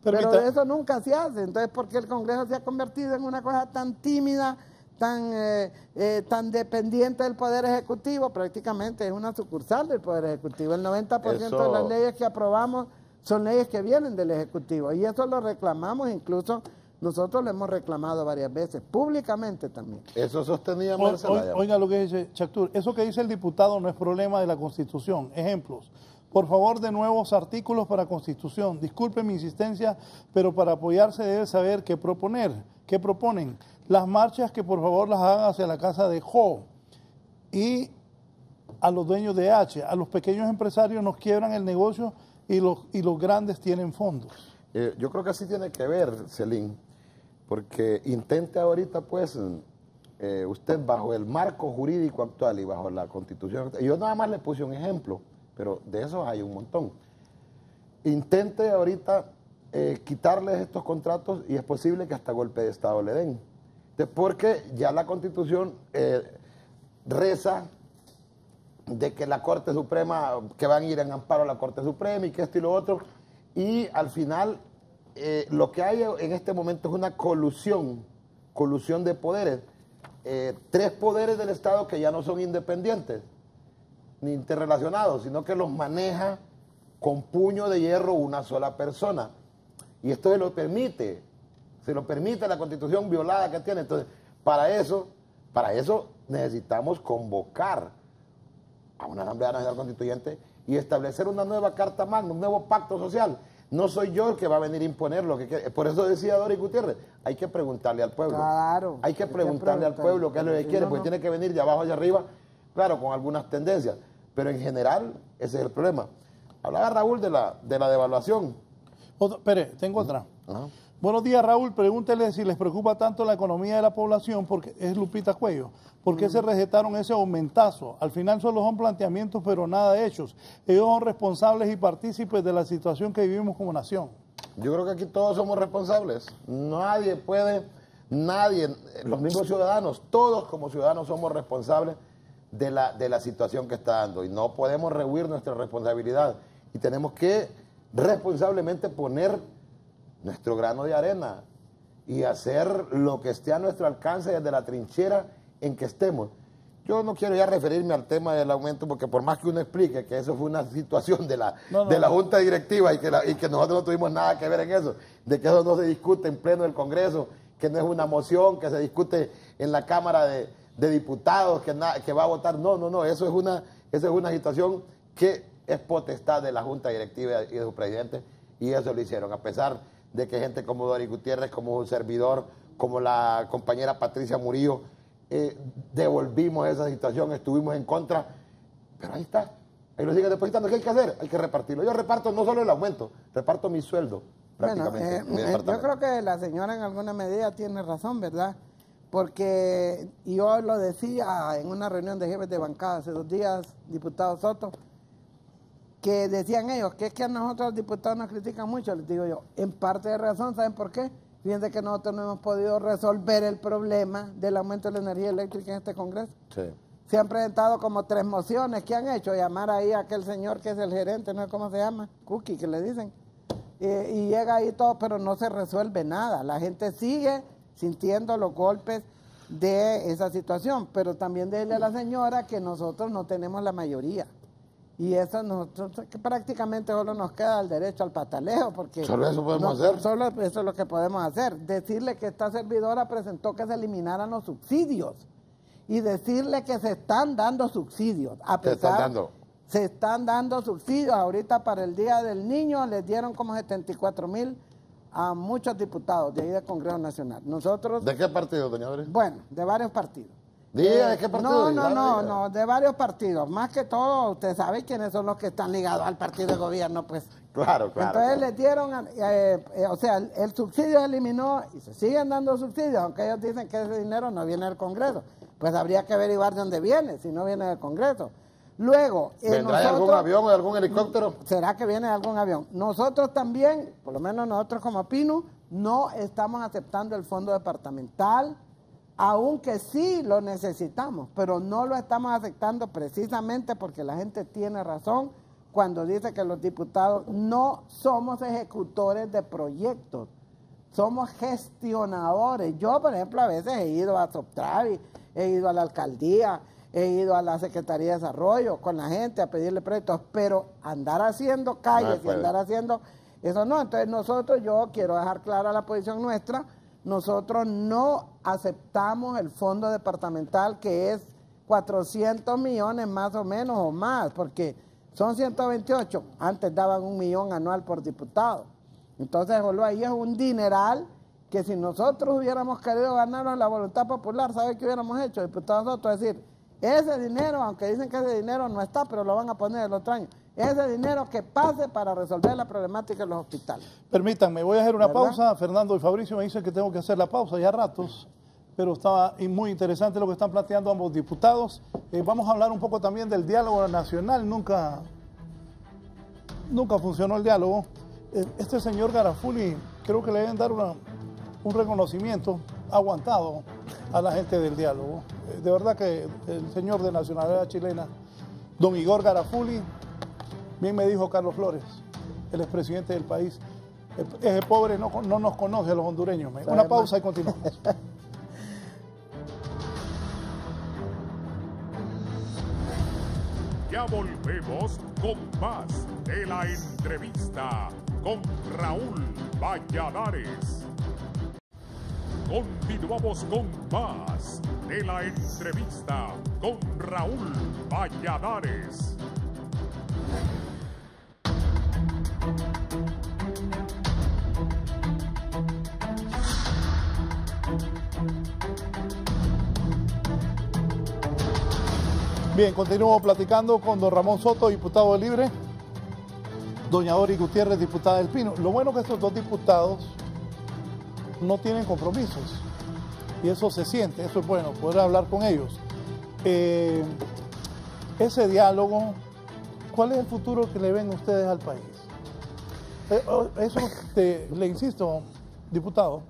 Pero eso nunca se hace. Entonces, ¿por qué el Congreso se ha convertido en una cosa tan tímida, tan dependiente del Poder Ejecutivo? Prácticamente es una sucursal del Poder Ejecutivo. El 90% de las leyes que aprobamos son leyes que vienen del Ejecutivo. Y eso lo reclamamos, incluso nosotros lo hemos reclamado varias veces, públicamente también. Eso sostenía Oiga lo que dice Chactur, eso que dice el diputado no es problema de la Constitución. Ejemplos, por favor, de nuevos artículos para Constitución. Disculpe mi insistencia, pero para apoyarse debe saber qué proponen. Las marchas que por favor las hagan hacia la casa de Jo y a los dueños de H. A los pequeños empresarios nos quiebran el negocio y los grandes tienen fondos. Yo creo que así tiene que ver, Celín, porque intente ahorita, pues, usted bajo el marco jurídico actual y bajo la Constitución, yo nada más le puse un ejemplo, pero de esos hay un montón. Intente ahorita quitarles estos contratos y es posible que hasta golpe de Estado le den. Porque ya la Constitución reza de que la Corte Suprema, que van a ir en amparo a la Corte Suprema y que esto y lo otro, y al final lo que hay en este momento es una colusión de poderes, 3 poderes del Estado que ya no son independientes ni interrelacionados, sino que los maneja con puño de hierro una sola persona, y esto se lo permite la Constitución violada que tiene. Entonces, para eso necesitamos convocar a una Asamblea Nacional Constituyente y establecer una nueva Carta Magna, un nuevo pacto social. No soy yo el que va a venir a imponer lo que quiere. Por eso decía Doris Gutiérrez, hay que preguntarle al pueblo. Claro. Hay que preguntarle al pueblo qué es lo que quiere, porque tiene que venir de abajo hacia arriba, claro, con algunas tendencias. Pero en general, ese es el problema. Hablaba Raúl de la devaluación. Espere, tengo otra. Buenos días, Raúl. Pregúntele si les preocupa tanto la economía de la población, porque es Lupita Cuello. ¿Por qué se recetaron ese aumentazo? Al final solo son planteamientos, pero nada hechos. Ellos son responsables y partícipes de la situación que vivimos como nación. Yo creo que aquí todos somos responsables. Nadie puede nadie, los mismos ciudadanos, todos como ciudadanos somos responsables de la situación que está dando y no podemos rehuir nuestra responsabilidad y tenemos que responsablemente poner nuestro grano de arena y hacer lo que esté a nuestro alcance desde la trinchera en que estemos. Yo no quiero ya referirme al tema del aumento porque por más que uno explique que eso fue una situación de la Junta Directiva y que nosotros no tuvimos nada que ver en eso, de que eso no se discute en pleno del Congreso, que no es una moción que se discute en la Cámara de Diputados, que va a votar. No, eso es una situación que es potestad de la Junta Directiva y de su presidente y eso lo hicieron, a pesar de que gente como Doris Gutiérrez, como un servidor, como la compañera Patricia Murillo, devolvimos esa situación, estuvimos en contra, pero ahí está, ahí lo siguen depositando. ¿Qué hay que hacer? Hay que repartirlo. Yo reparto no solo el aumento, reparto mi sueldo prácticamente. Bueno, yo creo que la señora en alguna medida tiene razón, ¿verdad? Porque yo lo decía en una reunión de jefes de bancada hace 2 días, diputado Soto, que decían ellos que es que a nosotros los diputados nos critican mucho. Les digo yo, en parte de razón, ¿saben por qué? Fíjense que nosotros no hemos podido resolver el problema del aumento de la energía eléctrica en este Congreso. Sí. Se han presentado como 3 mociones. ¿Qué han hecho? Llamar ahí a aquel señor que es el gerente, no sé cómo se llama, Cookie, que le dicen. Y llega ahí todo, pero no se resuelve nada. La gente sigue sintiendo los golpes de esa situación. Pero también decirle a la señora que nosotros no tenemos la mayoría. Y eso nosotros, que prácticamente solo nos queda el derecho al pataleo, porque solo eso podemos hacer. Solo eso es lo que podemos hacer. Decirle que esta servidora presentó que se eliminaran los subsidios y decirle que se están dando subsidios. Se están dando subsidios. Ahorita para el Día del Niño les dieron como 74,000 a muchos diputados de ahí del Congreso Nacional. Nosotros. ¿De qué partido, doña Doris? Bueno, de varios partidos. ¿De qué partido? No, de varios partidos. Más que todo, usted sabe quiénes son los que están ligados al partido de gobierno, pues. Claro. Entonces les dieron, o sea, el subsidio se eliminó y se siguen dando subsidios, aunque ellos dicen que ese dinero no viene del Congreso. Pues habría que averiguar de dónde viene, si no viene del Congreso. Luego, ¿vendrá de algún avión o de algún helicóptero? ¿Será que viene de algún avión? Nosotros también, por lo menos nosotros como PINU, no estamos aceptando el fondo departamental, aunque sí lo necesitamos, pero no lo estamos aceptando precisamente porque la gente tiene razón cuando dice que los diputados no somos ejecutores de proyectos, somos gestionadores. Yo, por ejemplo, a veces he ido a Soptravi, he ido a la alcaldía, he ido a la Secretaría de Desarrollo con la gente a pedirle proyectos, pero andar haciendo calles y andar haciendo eso no. Entonces yo quiero dejar clara la posición nuestra. Nosotros no aceptamos el fondo departamental que es 400 millones más o menos o más, porque son 128, antes daban 1 millón anual por diputado. Entonces, ahí es un dineral que si nosotros hubiéramos querido ganarnos la voluntad popular, ¿sabe qué hubiéramos hecho, diputados nosotros? Es decir, ese dinero, aunque dicen que ese dinero no está, pero lo van a poner el otro año. Ese dinero que pase para resolver la problemática de los hospitales. Permítanme, voy a hacer una pausa. Fernando y Fabricio me dicen que tengo que hacer la pausa ya a ratos, pero estaba muy interesante lo que están planteando ambos diputados. Vamos a hablar un poco también del diálogo nacional. Nunca funcionó el diálogo. Este señor Garafuli, creo que le deben dar un reconocimiento aguantado a la gente del diálogo. De verdad que el señor de nacionalidad chilena, don Igor Garafuli, bien me dijo Carlos Flores, el expresidente del país, ese pobre no nos conoce a los hondureños. Una pausa y continuamos. Ya volvemos con más de la entrevista con Raúl Valladares. Continuamos con más de la entrevista con Raúl Valladares. Bien, continúo platicando con don Ramón Soto, diputado de Libre, doña Doris Gutiérrez, diputada del Pino. Lo bueno es que estos dos diputados no tienen compromisos y eso se siente, eso es bueno, poder hablar con ellos. Ese diálogo, ¿cuál es el futuro que le ven ustedes al país? Eso le insisto, diputado,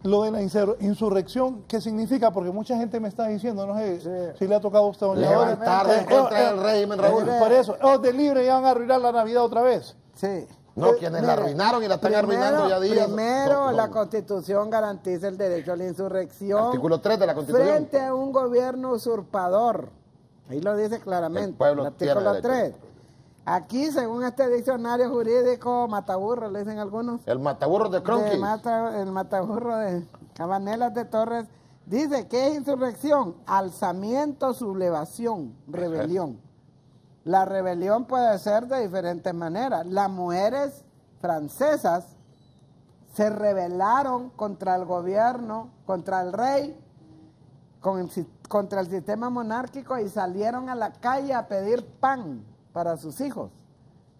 Lo de la insurrección, ¿qué significa? Porque mucha gente me está diciendo, no sé si le ha tocado a usted, doña Dolores. Levantar en contra del régimen, Raúl. Por eso, de libre ya van a arruinar la Navidad otra vez. Sí. No, quienes la arruinaron y la están arruinando ya días. Primero, la Constitución garantiza el derecho a la insurrección. Artículo 3 de la Constitución. Frente a un gobierno usurpador. Ahí lo dice claramente. El pueblo el artículo tiene 3. Aquí, según este diccionario jurídico, mataburro, le dicen algunos. El mataburro de Cronquist. El mataburro de Cabanelas de Torres. Dice que es insurrección, alzamiento, sublevación, rebelión. La rebelión puede ser de diferentes maneras. Las mujeres francesas se rebelaron contra el gobierno, contra el rey, contra el sistema monárquico y salieron a la calle a pedir pan para sus hijos.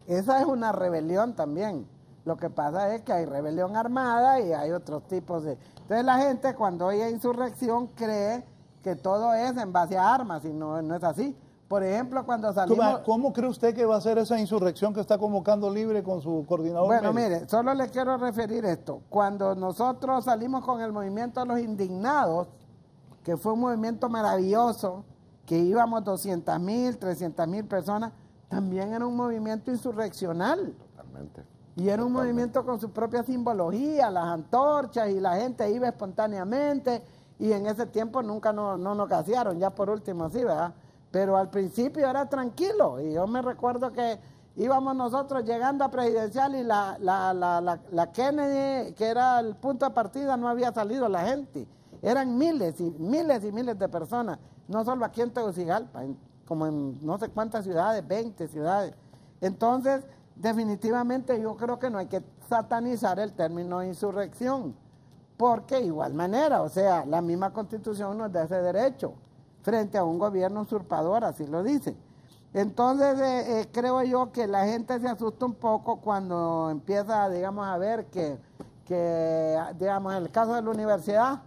Esa es una rebelión también. Lo que pasa es que hay rebelión armada y hay otros tipos de... Entonces la gente cuando oye insurrección cree que todo es en base a armas y no es así. Por ejemplo, cuando salimos... ¿Cómo cree usted que va a ser esa insurrección que está convocando Libre con su coordinador? Bueno, médico? mire, solo le quiero referir esto. Cuando nosotros salimos con el movimiento de los indignados, que fue un movimiento maravilloso, que íbamos 200,000, 300,000 personas, también era un movimiento insurreccional. Totalmente. Y era un movimiento con su propia simbología, las antorchas, y la gente iba espontáneamente, y en ese tiempo nunca nos gasearon, ya por último sí, ¿verdad? Pero al principio era tranquilo, y yo me recuerdo que íbamos nosotros llegando a Presidencial y la Kennedy, que era el punto de partida, no había salido la gente. Eran miles y miles y miles de personas, no solo aquí en Tegucigalpa, como en no sé cuántas ciudades, 20 ciudades. Entonces, definitivamente yo creo que no hay que satanizar el término insurrección, porque de igual manera, o sea, la misma Constitución nos da ese derecho frente a un gobierno usurpador, así lo dice. Entonces, creo yo que la gente se asusta un poco cuando empieza, digamos, a ver que digamos, en el caso de la universidad,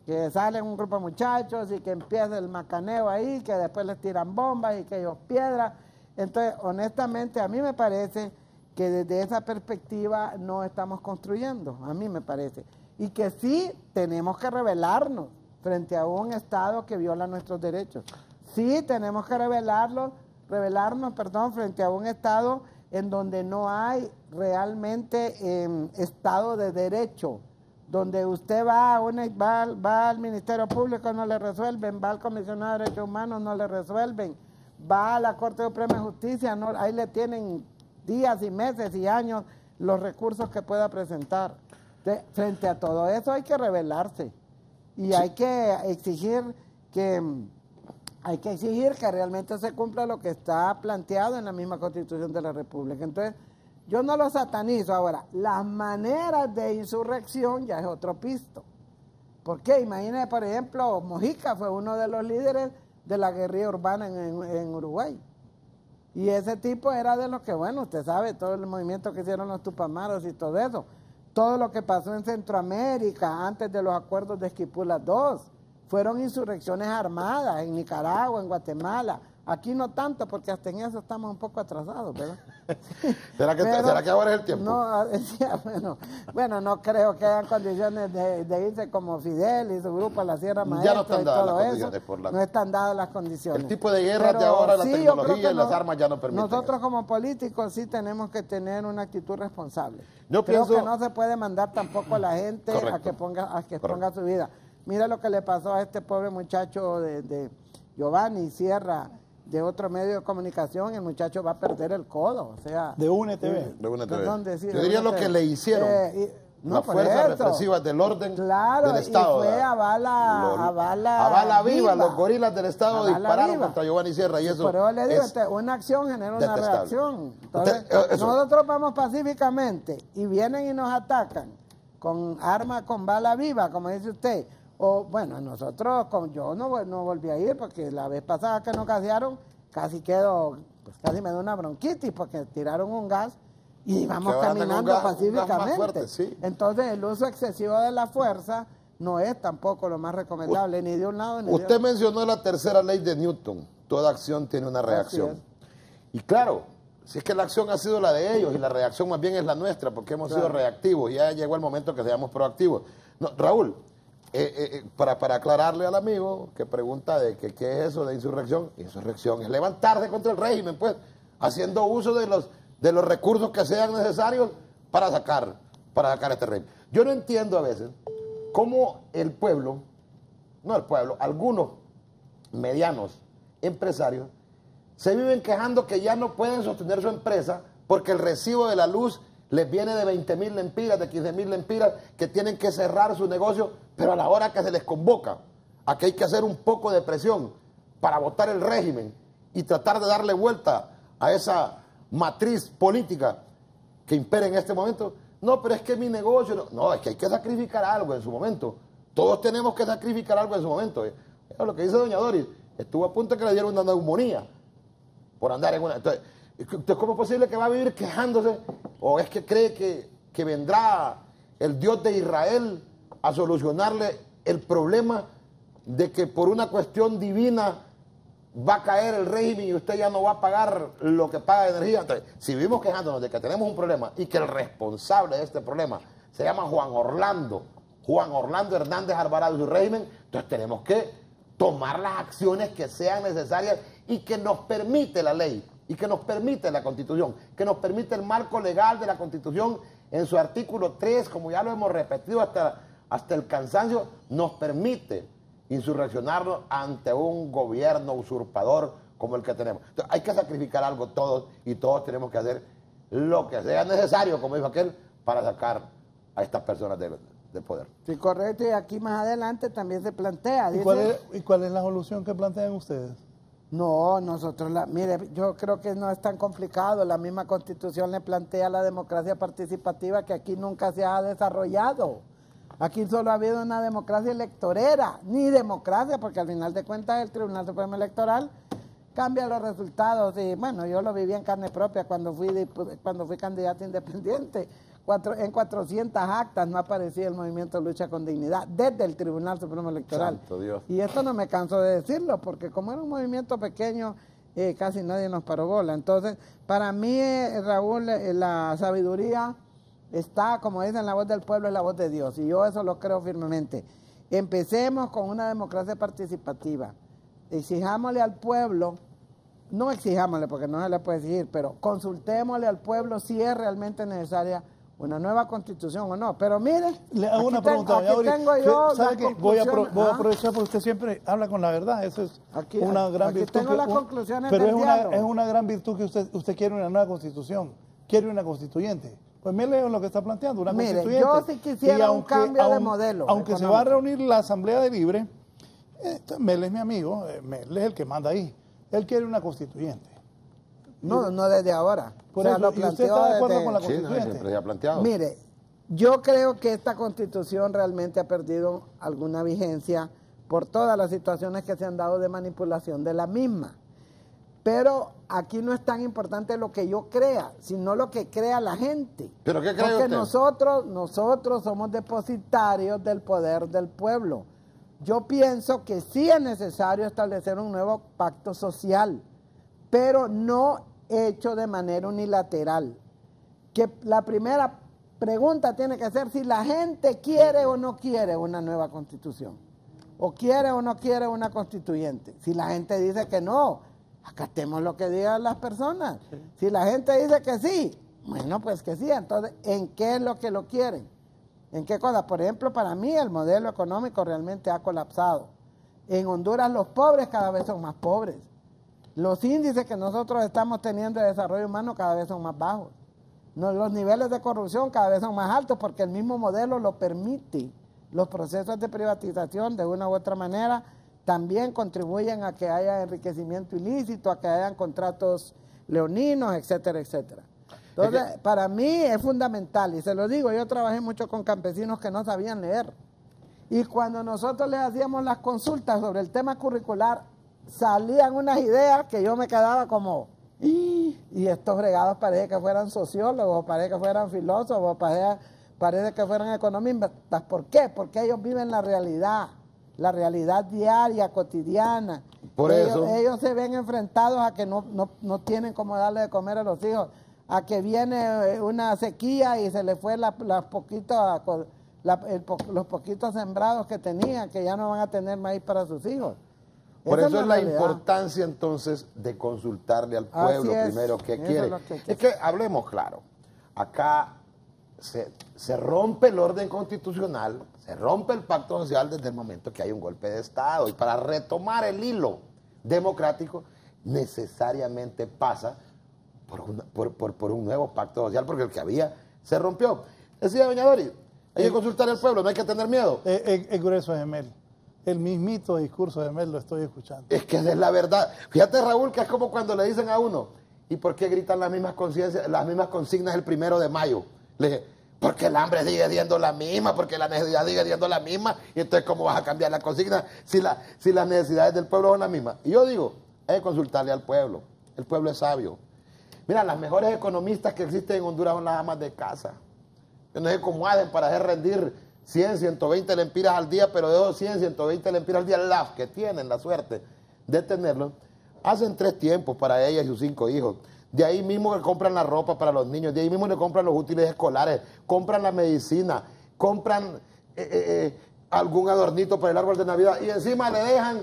que salen un grupo de muchachos y que empieza el macaneo ahí, que después les tiran bombas y que ellos piedras. Entonces, honestamente, a mí me parece que desde esa perspectiva no estamos construyendo, a mí me parece. Y que sí tenemos que rebelarnos frente a un Estado que viola nuestros derechos. Sí tenemos que rebelarnos, frente a un Estado en donde no hay realmente Estado de Derecho, donde usted va al Ministerio Público, no le resuelven, va al Comisionado de Derechos Humanos, no le resuelven, va a la Corte Suprema de Justicia, no, ahí le tienen días y meses y años los recursos que pueda presentar. Frente a todo eso hay que rebelarse y hay que exigir que realmente se cumpla lo que está planteado en la misma Constitución de la República. Entonces, yo no lo satanizo. Ahora, las maneras de insurrección ya es otro pisto. ¿Por qué? Imagínese, por ejemplo, Mojica fue uno de los líderes de la guerrilla urbana en Uruguay. Y ese tipo era de los que, bueno, usted sabe, todo el movimiento que hicieron los Tupamaros y todo eso. Todo lo que pasó en Centroamérica antes de los acuerdos de Esquipulas II. Fueron insurrecciones armadas en Nicaragua, en Guatemala. Aquí no tanto, porque hasta en eso estamos un poco atrasados, ¿verdad? ¿Será que ahora es el tiempo? No, bueno, no creo que hayan condiciones de irse como Fidel y su grupo a la Sierra Maestra. Ya no están dadas las condiciones. No están dadas las condiciones. El tipo de guerras de ahora, la tecnología y las armas ya no permiten. Nosotros como políticos sí tenemos que tener una actitud responsable. Yo creo pienso que no se puede mandar tampoco a la gente a que ponga su vida. Mira lo que le pasó a este pobre muchacho de Giovanni Sierra, de otro medio de comunicación. El muchacho va a perder el codo, o sea... De UNTV. De UNTV. ¿Dónde? Sí, yo diría lo que le hicieron las fuerzas represivas del orden del Estado. Y fue a bala viva. Los gorilas del Estado dispararon contra Giovanni Sierra. Y eso pero le digo, una acción genera una reacción. Entonces, nosotros vamos pacíficamente y vienen y nos atacan con armas, con bala viva, como dice usted. O bueno, nosotros, yo no volví a ir porque la vez pasada que nos gasearon, casi me dio una bronquitis porque tiraron un gas y íbamos caminando pacíficamente. Fuerte, sí. Entonces el uso excesivo de la fuerza no es tampoco lo más recomendable, ni de un lado ni de otro. Usted mencionó la tercera ley de Newton, toda acción tiene una reacción. Y claro, si es que la acción ha sido la de ellos y la reacción más bien es la nuestra porque hemos sido reactivos, ya llegó el momento que seamos proactivos. No, Raúl, para aclararle al amigo que pregunta de qué es eso de insurrección, insurrección es levantarse contra el régimen, pues, haciendo uso de los recursos que sean necesarios para sacar este régimen. Yo no entiendo a veces cómo algunos medianos empresarios se viven quejando que ya no pueden sostener su empresa porque el recibo de la luz les viene de 20.000 lempiras, de 15.000 lempiras, que tienen que cerrar su negocio, pero a la hora que se les convoca a que hay que hacer un poco de presión para votar el régimen y tratar de darle vuelta a esa matriz política que impera en este momento. No, pero es que mi negocio... No, es que hay que sacrificar algo en su momento. Todos tenemos que sacrificar algo en su momento. Es lo que dice doña Doris. Estuvo a punto de que le dieron una neumonía por andar en una... Entonces, ¿cómo es posible que va a vivir quejándose? ¿O es que cree que vendrá el Dios de Israel a solucionarle el problema de que por una cuestión divina va a caer el régimen y usted ya no va a pagar lo que paga de energía? Entonces, si vivimos quejándonos de que tenemos un problema y que el responsable de este problema se llama Juan Orlando Hernández Alvarado y su régimen, entonces tenemos que tomar las acciones que sean necesarias y que nos permite la ley, y que nos permite la Constitución, que nos permite el marco legal de la Constitución en su artículo 3, como ya lo hemos repetido hasta el cansancio, nos permite insurreccionarnos ante un gobierno usurpador como el que tenemos. Entonces, hay que sacrificar algo todos, y todos tenemos que hacer lo que sea necesario, como dijo aquel, para sacar a estas personas del poder. Sí, correcto, y aquí más adelante también se plantea. ¿Y cuál es la solución que plantean ustedes? No, mire, yo creo que no es tan complicado. La misma Constitución le plantea la democracia participativa que aquí nunca se ha desarrollado. Aquí solo ha habido una democracia electorera, ni democracia, porque al final de cuentas el Tribunal Supremo Electoral cambia los resultados. Y bueno, yo lo viví en carne propia cuando fui candidato independiente. En 400 actas no aparecía el movimiento Lucha con Dignidad desde el Tribunal Supremo Electoral. Santo Dios. Y esto no me canso de decirlo, porque como era un movimiento pequeño, casi nadie nos paró bola. Entonces, para mí, Raúl, la sabiduría está, como dicen, la voz del pueblo es la voz de Dios, y yo eso lo creo firmemente. Empecemos con una democracia participativa. Exijámosle al pueblo, no exijámosle porque no se le puede exigir, pero consultémosle al pueblo si es realmente necesaria una nueva constitución o no. Pero mire, le hago una pregunta, ¿sabe qué? Voy a aprovechar porque usted siempre habla con la verdad. Eso es una gran virtud. Tengo las conclusiones pero del es una gran virtud que usted quiere una nueva constitución, quiere una constituyente. Pues me leo lo que está planteando, una constituyente. Yo sí quisiera un cambio de modelo. Aunque se va a reunir la Asamblea de Libre, Mel es mi amigo, Mel es el que manda ahí. Él quiere una constituyente. No desde ahora. Por eso, ¿y usted está de acuerdo con la constituyente? Sí, siempre se ha planteado. Mire, yo creo que esta constitución realmente ha perdido alguna vigencia por todas las situaciones que se han dado de manipulación de la misma. Pero aquí no es tan importante lo que yo crea, sino lo que crea la gente. ¿Pero qué cree Porque usted? nosotros somos depositarios del poder del pueblo. Yo pienso que sí es necesario establecer un nuevo pacto social, pero no hecho de manera unilateral. Que la primera pregunta tiene que ser si la gente quiere o no quiere una nueva constitución, o quiere o no quiere una constituyente. Si la gente dice que no, acatemos lo que digan las personas. Si la gente dice que sí, bueno, pues que sí. Entonces, ¿en qué es lo que lo quieren? ¿En qué cosa? Por ejemplo, para mí el modelo económico realmente ha colapsado. En Honduras los pobres cada vez son más pobres. Los índices que nosotros estamos teniendo de desarrollo humano cada vez son más bajos. Los niveles de corrupción cada vez son más altos porque el mismo modelo lo permite. Los procesos de privatización de una u otra manera también contribuyen a que haya enriquecimiento ilícito, a que hayan contratos leoninos, etcétera, etcétera. Entonces, para mí es fundamental, y se lo digo, yo trabajé mucho con campesinos que no sabían leer. Y cuando nosotros les hacíamos las consultas sobre el tema curricular, salían unas ideas que yo me quedaba como, y estos fregados parece que fueran sociólogos, parece que fueran filósofos, parece que fueran economistas. ¿Por qué? Porque ellos viven la realidad diaria, cotidiana. Ellos se ven enfrentados a que no tienen cómo darle de comer a los hijos, a que viene una sequía y se le fue los poquitos sembrados que tenían, que ya no van a tener maíz para sus hijos. Por eso es la realidad. importancia entonces de consultarle al pueblo primero qué quiere. Es que hablemos claro, acá se rompe el orden constitucional, se rompe el pacto social desde el momento que hay un golpe de Estado, y para retomar el hilo democrático necesariamente pasa por un nuevo pacto social, porque el que había se rompió. Decía doña Doris, hay que consultar al pueblo, no hay que tener miedo. El grueso es Mel. El mismito discurso de Mel lo estoy escuchando. Es que es la verdad. Fíjate, Raúl, que es como cuando le dicen a uno, ¿y por qué gritan las mismas consignas el 1 de mayo? Le dije, porque el hambre sigue siendo la misma, porque la necesidad sigue siendo la misma, y entonces ¿cómo vas a cambiar la consigna si las necesidades del pueblo son las mismas? Y yo digo, hay que consultarle al pueblo. El pueblo es sabio. Mira, las mejores economistas que existen en Honduras son las amas de casa. Yo no sé cómo hacen para hacer rendir 100, 120 lempiras al día, pero de esos 100, 120 lempiras al día, las que tienen la suerte de tenerlo, hacen 3 tiempos para ella y sus 5 hijos. De ahí mismo le compran la ropa para los niños, de ahí mismo le compran los útiles escolares, compran la medicina, compran algún adornito para el árbol de Navidad, y encima le dejan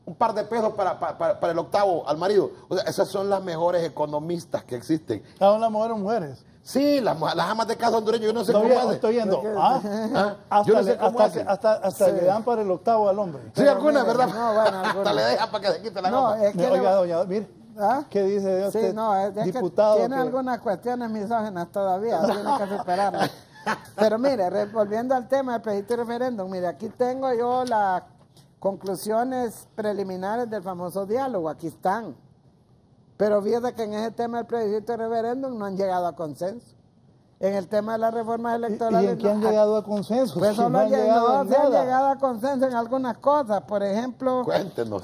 un par de pesos para el octavo al marido. O sea, esas son las mejores economistas que existen. ¿Son las mujeres? Sí, las amas de casa hondureñas, yo no sé cómo hacen. Estoy yendo. Yo no sé cómo hacen. Hasta le dan para el octavo al hombre. Sí, algunas, ¿verdad? No, bueno, hasta le dejan para que se quite la ropa. Es que Oiga, doña, mire, ¿qué dice de usted? Sí, no, es diputado? Que tiene algunas cuestiones misóginas todavía, tiene que superarlas. Pero mire, volviendo al tema del plebiscito y referéndum, mire, aquí tengo yo las conclusiones preliminares del famoso diálogo, aquí están. Pero fíjate que en ese tema del plebiscito y referéndum no han llegado a consenso. En el tema de las reformas electorales... ¿Y en qué han llegado a consenso? Pues solo han llegado a consenso en algunas cosas. Por ejemplo... Cuéntenos.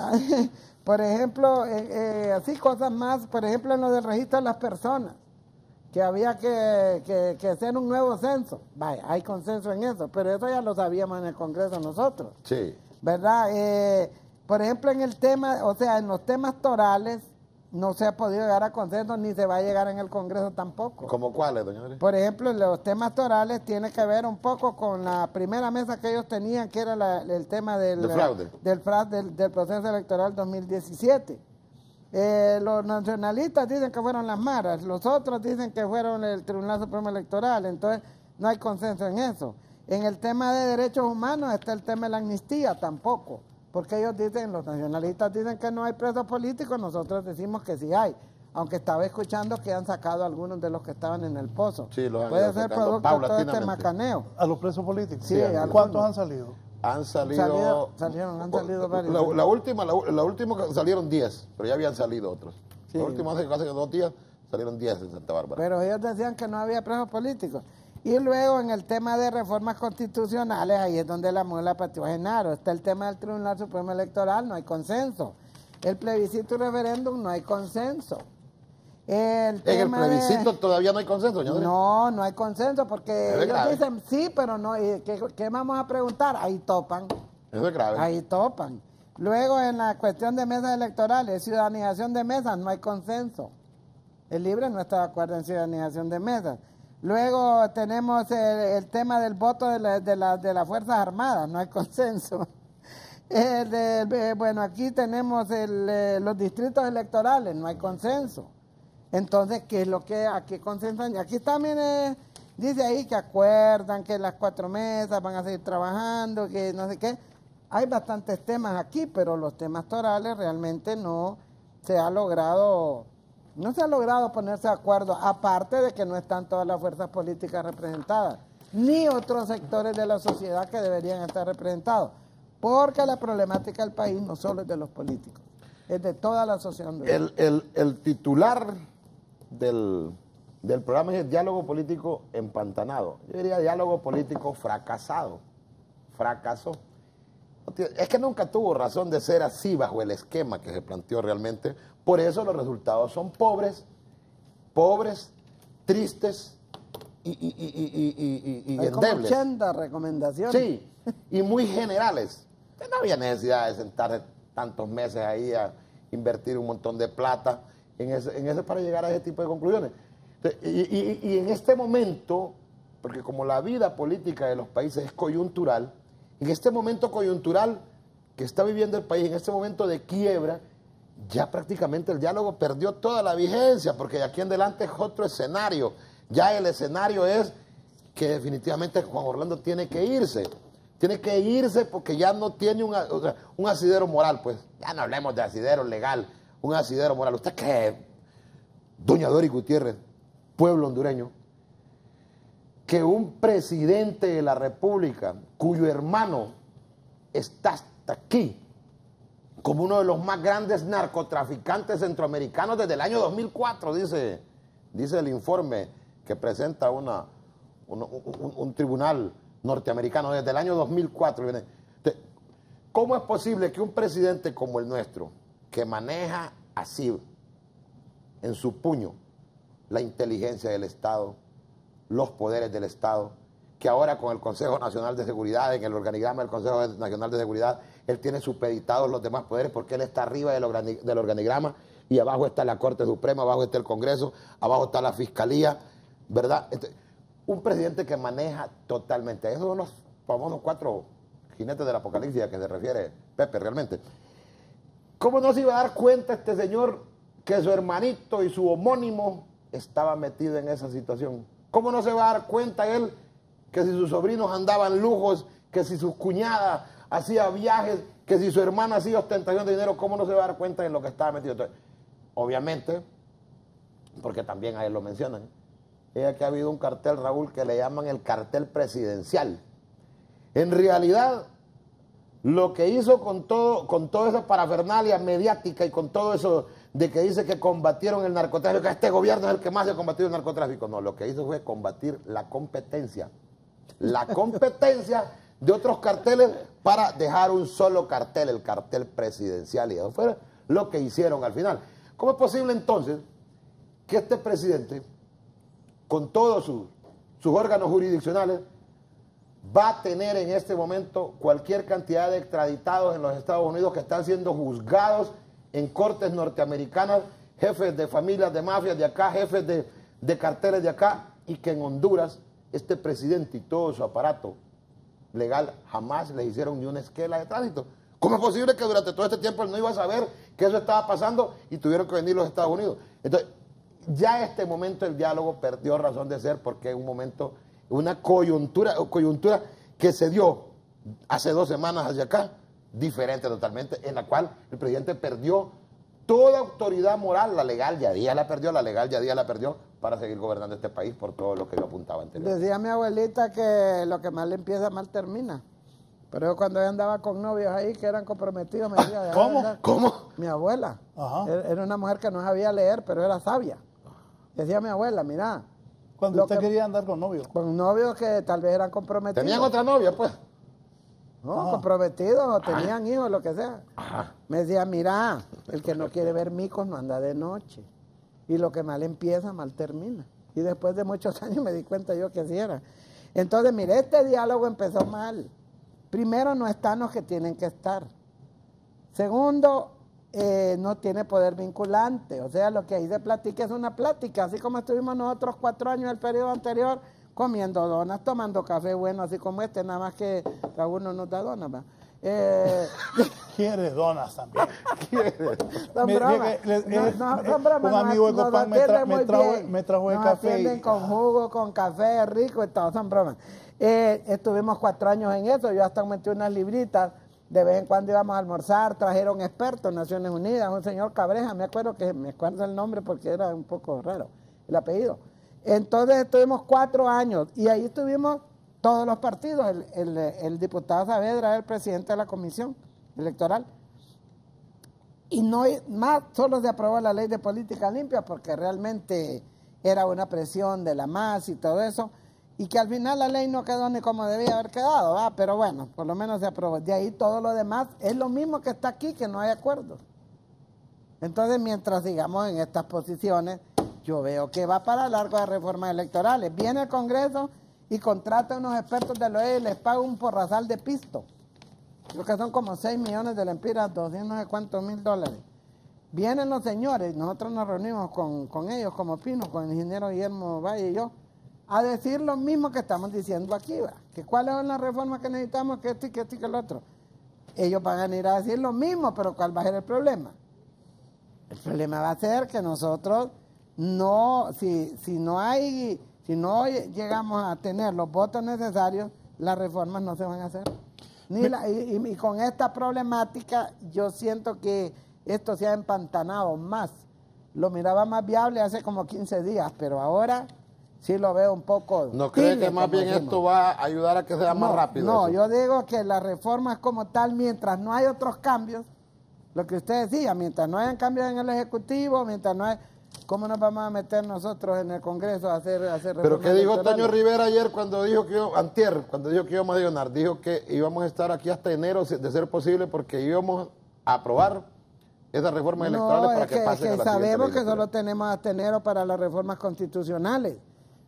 Por ejemplo, así cosas más, por ejemplo en lo del registro de las personas, que había que hacer un nuevo censo. Vaya, hay consenso en eso, pero eso ya lo sabíamos en el Congreso nosotros. Sí. ¿Verdad? Por ejemplo, en el tema, o sea, en los temas torales, no se ha podido llegar a consenso, ni se va a llegar en el Congreso tampoco. ¿Cómo cuáles, doña María? Por ejemplo, los temas torales tiene que ver un poco con la primera mesa que ellos tenían, que era el tema del fraude. Del proceso electoral 2017. Los nacionalistas dicen que fueron las maras, los otros dicen que fueron el Tribunal Supremo Electoral, entonces no hay consenso en eso. En el tema de derechos humanos está el tema de la amnistía, tampoco. Porque ellos dicen, los nacionalistas dicen que no hay presos políticos, nosotros decimos que sí hay. Aunque estaba escuchando que han sacado algunos de los que estaban en el pozo. Sí, los han Puede ser producto de todo este macaneo. ¿A los presos políticos? Sí, ¿cuántos han salido? Han salido varios. La última que salieron 10, pero ya habían salido otros. Sí. La última hace 2 días salieron 10 en Santa Bárbara. Pero ellos decían que no había presos políticos. Y luego en el tema de reformas constitucionales, ahí es donde la mula pateó a Genaro. Está el tema del Tribunal Supremo Electoral, no hay consenso. El plebiscito y referéndum, no hay consenso. En el plebiscito todavía no hay consenso, señor. No hay consenso, porque ellos dicen sí, pero no. ¿Qué vamos a preguntar? Ahí topan. Eso es grave. Ahí topan. Luego en la cuestión de mesas electorales, ciudadanización de mesas, no hay consenso. El Libre no está de acuerdo en ciudadanización de mesas. Luego tenemos el tema del voto de las Fuerzas Armadas, no hay consenso. Bueno, aquí tenemos los distritos electorales, no hay consenso. Entonces, ¿qué es lo que aquí consensan? Aquí también dice ahí que acuerdan que las 4 mesas van a seguir trabajando, que no sé qué. Hay bastantes temas aquí, pero los temas torales realmente no se ha logrado ponerse de acuerdo, aparte de que no están todas las fuerzas políticas representadas, ni otros sectores de la sociedad que deberían estar representados, porque la problemática del país no solo es de los políticos, es de toda la sociedad. El titular del programa es el diálogo político empantanado. Yo diría diálogo político fracasado. Fracasó. Es que nunca tuvo razón de ser así bajo el esquema que se planteó realmente. Por eso los resultados son pobres, tristes y hay como endebles. 80 recomendaciones. Sí, y muy generales. No había necesidad de sentarse tantos meses ahí a invertir un montón de plata en ese para llegar a ese tipo de conclusiones. Y en este momento porque como la vida política de los países es coyuntural, en este momento coyuntural que está viviendo el país, en este momento de quiebra, ya prácticamente el diálogo perdió toda la vigencia, porque de aquí en adelante es otro escenario. Ya el escenario es que definitivamente Juan Orlando tiene que irse. Tiene que irse porque ya no tiene un asidero moral, pues. Ya no hablemos de asidero legal, un asidero moral. ¿Usted cree, doña Dori Gutiérrez, pueblo hondureño, que un presidente de la República, cuyo hermano está hasta aquí, como uno de los más grandes narcotraficantes centroamericanos desde el año 2004, dice el informe que presenta un tribunal norteamericano desde el año 2004. ¿Cómo es posible que un presidente como el nuestro, que maneja así en su puño la inteligencia del Estado, los poderes del Estado, que ahora con el Consejo Nacional de Seguridad, en el organigrama del Consejo Nacional de Seguridad, él tiene supeditados los demás poderes porque él está arriba del organigrama y abajo está la Corte Suprema, abajo está el Congreso, abajo está la Fiscalía, ¿verdad? Un presidente que maneja totalmente. Esos son los famosos 4 jinetes del apocalipsis a que se refiere Pepe realmente. ¿Cómo no se iba a dar cuenta este señor que su hermanito y su homónimo estaba metido en esa situación? ¿Cómo no se va a dar cuenta él que si sus sobrinos andaban lujos, que si su cuñada hacía viajes, que si su hermana hacía ostentación de dinero, cómo no se va a dar cuenta de lo que estaba metido? Entonces, obviamente, porque también a él lo mencionan, es que ha habido un cartel, Raúl, que le llaman el cartel presidencial. En realidad, lo que hizo con toda esa parafernalia mediática y con todo eso de que dice que combatieron el narcotráfico, que este gobierno es el que más ha combatido el narcotráfico. No, lo que hizo fue combatir la competencia de otros carteles para dejar un solo cartel, el cartel presidencial, y eso fue lo que hicieron al final. ¿Cómo es posible entonces que este presidente, con todos sus órganos jurisdiccionales, va a tener en este momento cualquier cantidad de extraditados en los Estados Unidos que están siendo juzgados en cortes norteamericanas, jefes de familias de mafias de acá, jefes de carteles de acá, y que en Honduras este presidente y todo su aparato legal jamás le hicieron ni una esquela de tránsito? ¿Cómo es posible que durante todo este tiempo él no iba a saber que eso estaba pasando y tuvieron que venir los Estados Unidos? Entonces, ya en este momento el diálogo perdió razón de ser porque es un momento, una coyuntura que se dio hace 2 semanas hacia acá, diferente totalmente, en la cual el presidente perdió toda autoridad moral, la legal ya la perdió para seguir gobernando este país por todo lo que yo apuntaba anteriormente. Decía mi abuelita que lo que mal empieza, mal termina. Pero yo cuando ella andaba con novios ahí que eran comprometidos, me decía... ¿Cómo? Mi abuela. Ajá. Era una mujer que no sabía leer, pero era sabia. Decía mi abuela, mira... Cuando usted quería andar con novios. Con novios que tal vez eran comprometidos. ¿Tenían otra novia, pues? No, Ajá. comprometidos o tenían hijos, lo que sea. Ajá. Me decía, mira, el que no quiere ver micos no anda de noche. Y lo que mal empieza, mal termina. Y después de muchos años me di cuenta yo que así era. Entonces, mire, este diálogo empezó mal. Primero, no están los que tienen que estar. Segundo, no tiene poder vinculante. O sea, lo que ahí se platica es una plática. Así como estuvimos nosotros 4 años del periodo anterior comiendo donas, tomando café bueno, así como este, nada más que Raúl no nos da donas, ¿va? ¿Quieres donas también? Son bromas. Son bromas. Un amigo de Copán me trajo el nos café. atienden con jugo, con café rico y todo, son bromas. Estuvimos 4 años en eso, yo hasta aumenté unas libritas, de vez en cuando íbamos a almorzar, trajeron expertos, Naciones Unidas, un señor Cabreja, me acuerdo el nombre porque era un poco raro el apellido. Entonces estuvimos 4 años y ahí estuvimos todos los partidos. El diputado Saavedra era el presidente de la comisión electoral. Y no más, solo se aprobó la ley de política limpia porque realmente era una presión de la MAS y todo eso. Y que al final la ley no quedó ni como debía haber quedado, ¿va? Pero bueno, por lo menos se aprobó. De ahí todo lo demás es lo mismo que está aquí, que no hay acuerdos. Entonces, mientras sigamos en estas posiciones, yo veo que va para largo de reformas electorales. Viene el Congreso y contrata a unos expertos de la OEA y les paga un porrazal de pisto. Creo que son como 6 millones de lempiras, 200 no sé cuántos mil dólares. Vienen los señores, nosotros nos reunimos con ellos como Pino, con el ingeniero Guillermo Valle y yo, a decir lo mismo que estamos diciendo aquí, ¿va? Que cuáles son las reformas que necesitamos, que esto y que esto y que el otro. Ellos van a venir a decir lo mismo, pero ¿cuál va a ser el problema? El problema va a ser que nosotros no, si no llegamos a tener los votos necesarios, las reformas no se van a hacer. Y con esta problemática yo siento que esto se ha empantanado más. Lo miraba más viable hace como 15 días, pero ahora sí lo veo un poco... ¿No cree que más bien esto va a ayudar a que sea más rápido? No, eso? yo digo que las reformas como tal, mientras no hay otros cambios, lo que usted decía, mientras no hayan cambios en el Ejecutivo, mientras no hay... ¿Cómo nos vamos a meter nosotros en el Congreso a hacer reformas? ¿Pero qué dijo Toño Rivera ayer cuando dijo que cuando dijo que íbamos a donar? Dijo que íbamos a estar aquí hasta enero, de ser posible, porque íbamos a aprobar esas reformas electorales para que pasen a la sabemos que siguiente solo tenemos hasta enero para las reformas constitucionales.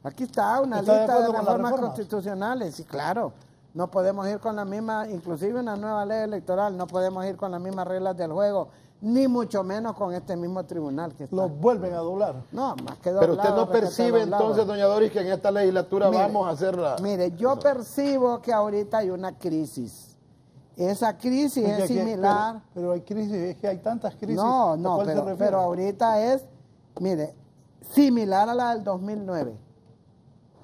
Aquí está una ¿Está de lista de acuerdo con las reformas reformas? constitucionales. Sí, claro. No podemos ir con la misma, inclusive una nueva ley electoral, no podemos ir con las mismas reglas del juego, ni mucho menos con este mismo tribunal que está. Los vuelven a doblar. No, más que doblado. Pero usted no percibe doblado. entonces, doña Doris, que en esta legislatura vamos a hacerla... Mire, yo percibo que ahorita hay una crisis. Esa crisis es similar... Pero hay crisis, es que hay tantas crisis. No, ¿a cuál se refiere? pero ahorita es, mire, similar a la del 2009.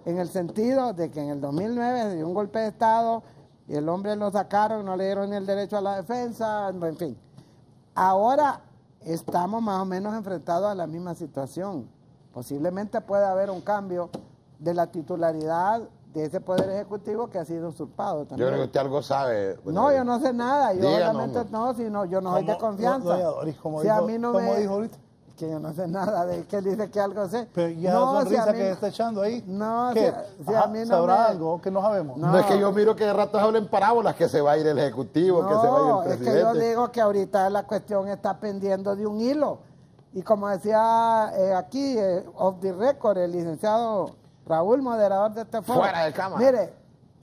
En el sentido de que en el 2009 se dio un golpe de Estado y el hombre lo sacaron, no le dieron ni el derecho a la defensa, en fin. Ahora estamos más o menos enfrentados a la misma situación. Posiblemente pueda haber un cambio de la titularidad de ese Poder Ejecutivo que ha sido usurpado también. Yo creo que usted algo sabe. No, yo no sé nada. Yo Díganos, solamente yo no soy de confianza. Doña Doris, como Si dijo, a mí no ¿cómo me... dijo ahorita? Que yo no sé nada de que él dice que algo sé. Pero ya no, la sonrisa si a mí- que está echando ahí. No, ¿qué? si a mí no ¿Sabrá me- algo que no sabemos? No. No es que yo miro que de ratos hablen parábolas, que se va a ir el Ejecutivo, que se va a ir No, el es presidente. que yo digo que ahorita la cuestión está pendiendo de un hilo. Y como decía aquí, off the record, el licenciado Raúl, moderador de este foro. Fuera de cámara. Mire,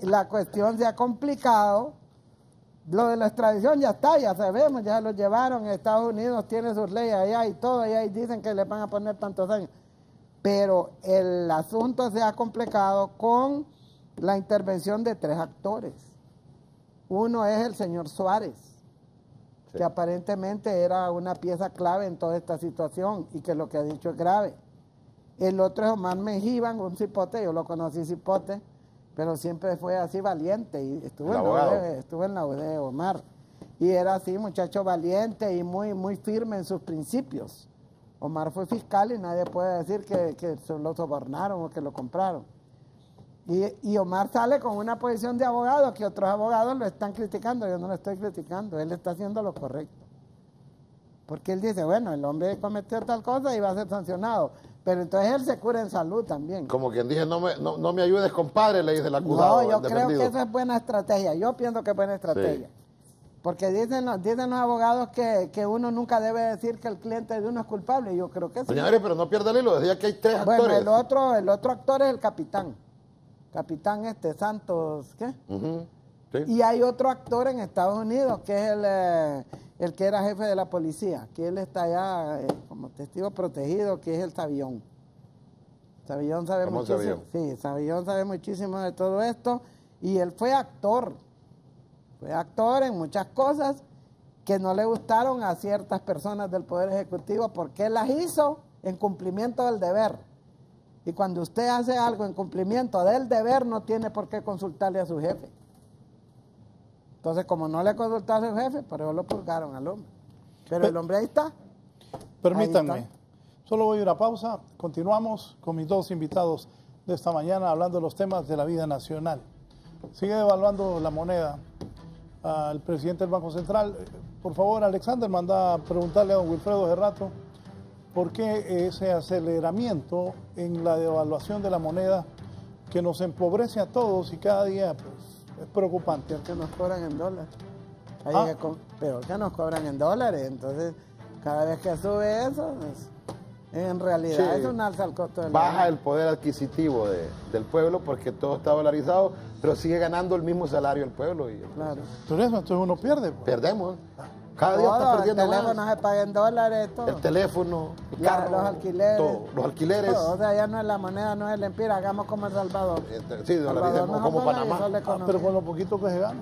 la cuestión se ha complicado. Lo de la extradición ya está, ya sabemos, ya lo llevaron. Estados Unidos tiene sus leyes allá y todo, y ahí dicen que le van a poner tantos años. Pero el asunto se ha complicado con la intervención de 3 actores. Uno es el señor Suárez, que aparentemente era una pieza clave en toda esta situación y que lo que ha dicho es grave. El otro es Omar Mengíbar, un cipote, yo lo conocí cipote, pero siempre fue así valiente y estuvo en la UD, Omar. Y era así, muchacho valiente y muy firme en sus principios. Omar fue fiscal y nadie puede decir que se lo sobornaron o que lo compraron. Y Omar sale con una posición de abogado que otros abogados lo están criticando. Yo no lo estoy criticando, él está haciendo lo correcto. Porque él dice, bueno, el hombre cometió tal cosa y va a ser sancionado. Pero entonces él se cura en salud también. Como quien dije, no me ayudes, compadre, le dice el acusado. No, yo creo que eso es buena estrategia. Yo pienso que es buena estrategia. Sí. Porque dicen los abogados que uno nunca debe decir que el cliente de uno es culpable. Yo creo que sí. Doña Doris, pero no pierda el hilo, decía que hay 3 Bueno, actores. el otro actor es el capitán. Capitán Santos, ¿qué? Ujú, sí. Y hay otro actor en Estados Unidos que es el que era jefe de la policía, que él está allá como testigo protegido, que es el Savillón. Savillón sabe ¿Cómo muchísimo. Savillón? Sí, Savillón sabe muchísimo de todo esto y él fue actor. Fue actor en muchas cosas que no le gustaron a ciertas personas del Poder Ejecutivo porque él las hizo en cumplimiento del deber. Y cuando usted hace algo en cumplimiento del deber, no tiene por qué consultarle a su jefe. Entonces, como no le consultó a su jefe, por eso lo purgaron al hombre. Pero el hombre ahí está. Permítanme, Ahí está. solo voy a ir a pausa. Continuamos con mis 2 invitados de esta mañana hablando de los temas de la vida nacional. Sigue devaluando la moneda al presidente del Banco Central. Por favor, Alexander, manda a preguntarle a don Wilfredo Gerrato por qué ese aceleramiento en la devaluación de la moneda que nos empobrece a todos y cada día pues, es preocupante. Que nos cobran en dólares. Ahí Ah. peor que nos cobran en dólares. Entonces, cada vez que sube eso, en realidad Sí. es un alza al costo de la Baja moneda. el poder adquisitivo del pueblo porque todo está dolarizado, pero sigue ganando el mismo salario el pueblo y Claro. Pero eso, entonces uno pierde. Pues. perdemos. Cada día está perdiendo el teléfono más. se paga en dólares, todo. El teléfono, el carro, los alquileres. todo, los alquileres. Todo, o sea, ya no es la moneda, no es el empira, hagamos como El Salvador. Sí, dolaricemos como Panamá. Pero con lo poquito que se gana.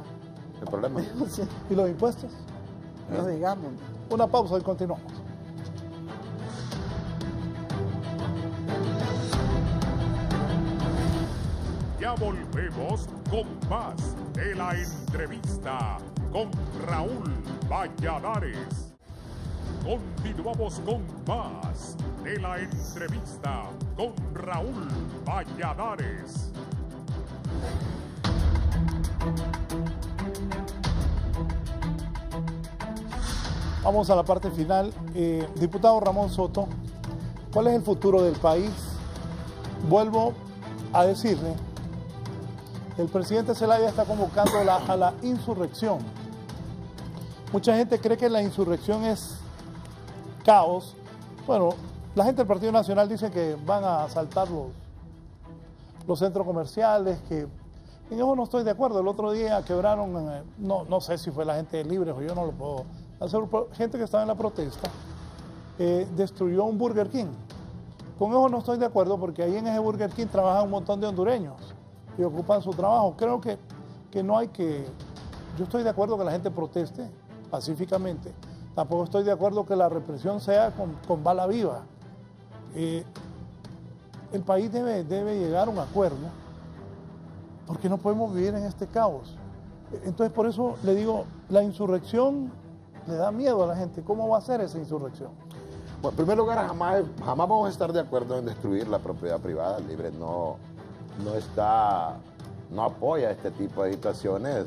El problema. Sí, ¿Y los impuestos? no digamos. Una pausa y continuamos. Ya volvemos con más de la entrevista con Raúl Valladares. Continuamos con más de la entrevista con Raúl Valladares. Vamos a la parte final. Diputado Ramón Soto, ¿cuál es el futuro del país? Vuelvo a decirle, el presidente Zelaya está convocando a la insurrección. Mucha gente cree que la insurrección es caos. Bueno, la gente del Partido Nacional dice que van a asaltar los centros comerciales, que en eso no estoy de acuerdo. El otro día quebraron, no sé si fue la gente de Libres o yo no lo puedo hacer, gente que estaba en la protesta, destruyó un Burger King. Con eso no estoy de acuerdo porque ahí en ese Burger King trabajan un montón de hondureños y ocupan su trabajo. Creo que no hay que... Yo estoy de acuerdo que la gente proteste pacíficamente. Tampoco estoy de acuerdo que la represión sea con bala viva. El país debe llegar a un acuerdo porque no podemos vivir en este caos. Entonces por eso le digo, la insurrección le da miedo a la gente. ¿Cómo va a ser esa insurrección? Bueno, en primer lugar, jamás vamos a estar de acuerdo en destruir la propiedad privada. Libre no apoya este tipo de situaciones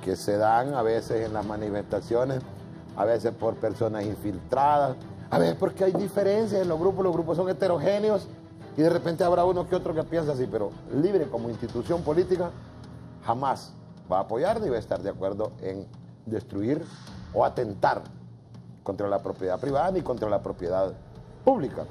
que se dan a veces en las manifestaciones, a veces por personas infiltradas, a veces porque hay diferencias en los grupos son heterogéneos y de repente habrá uno que otro que piensa así, pero Libre como institución política jamás va a apoyar ni va a estar de acuerdo en destruir o atentar contra la propiedad privada ni contra la propiedad pública.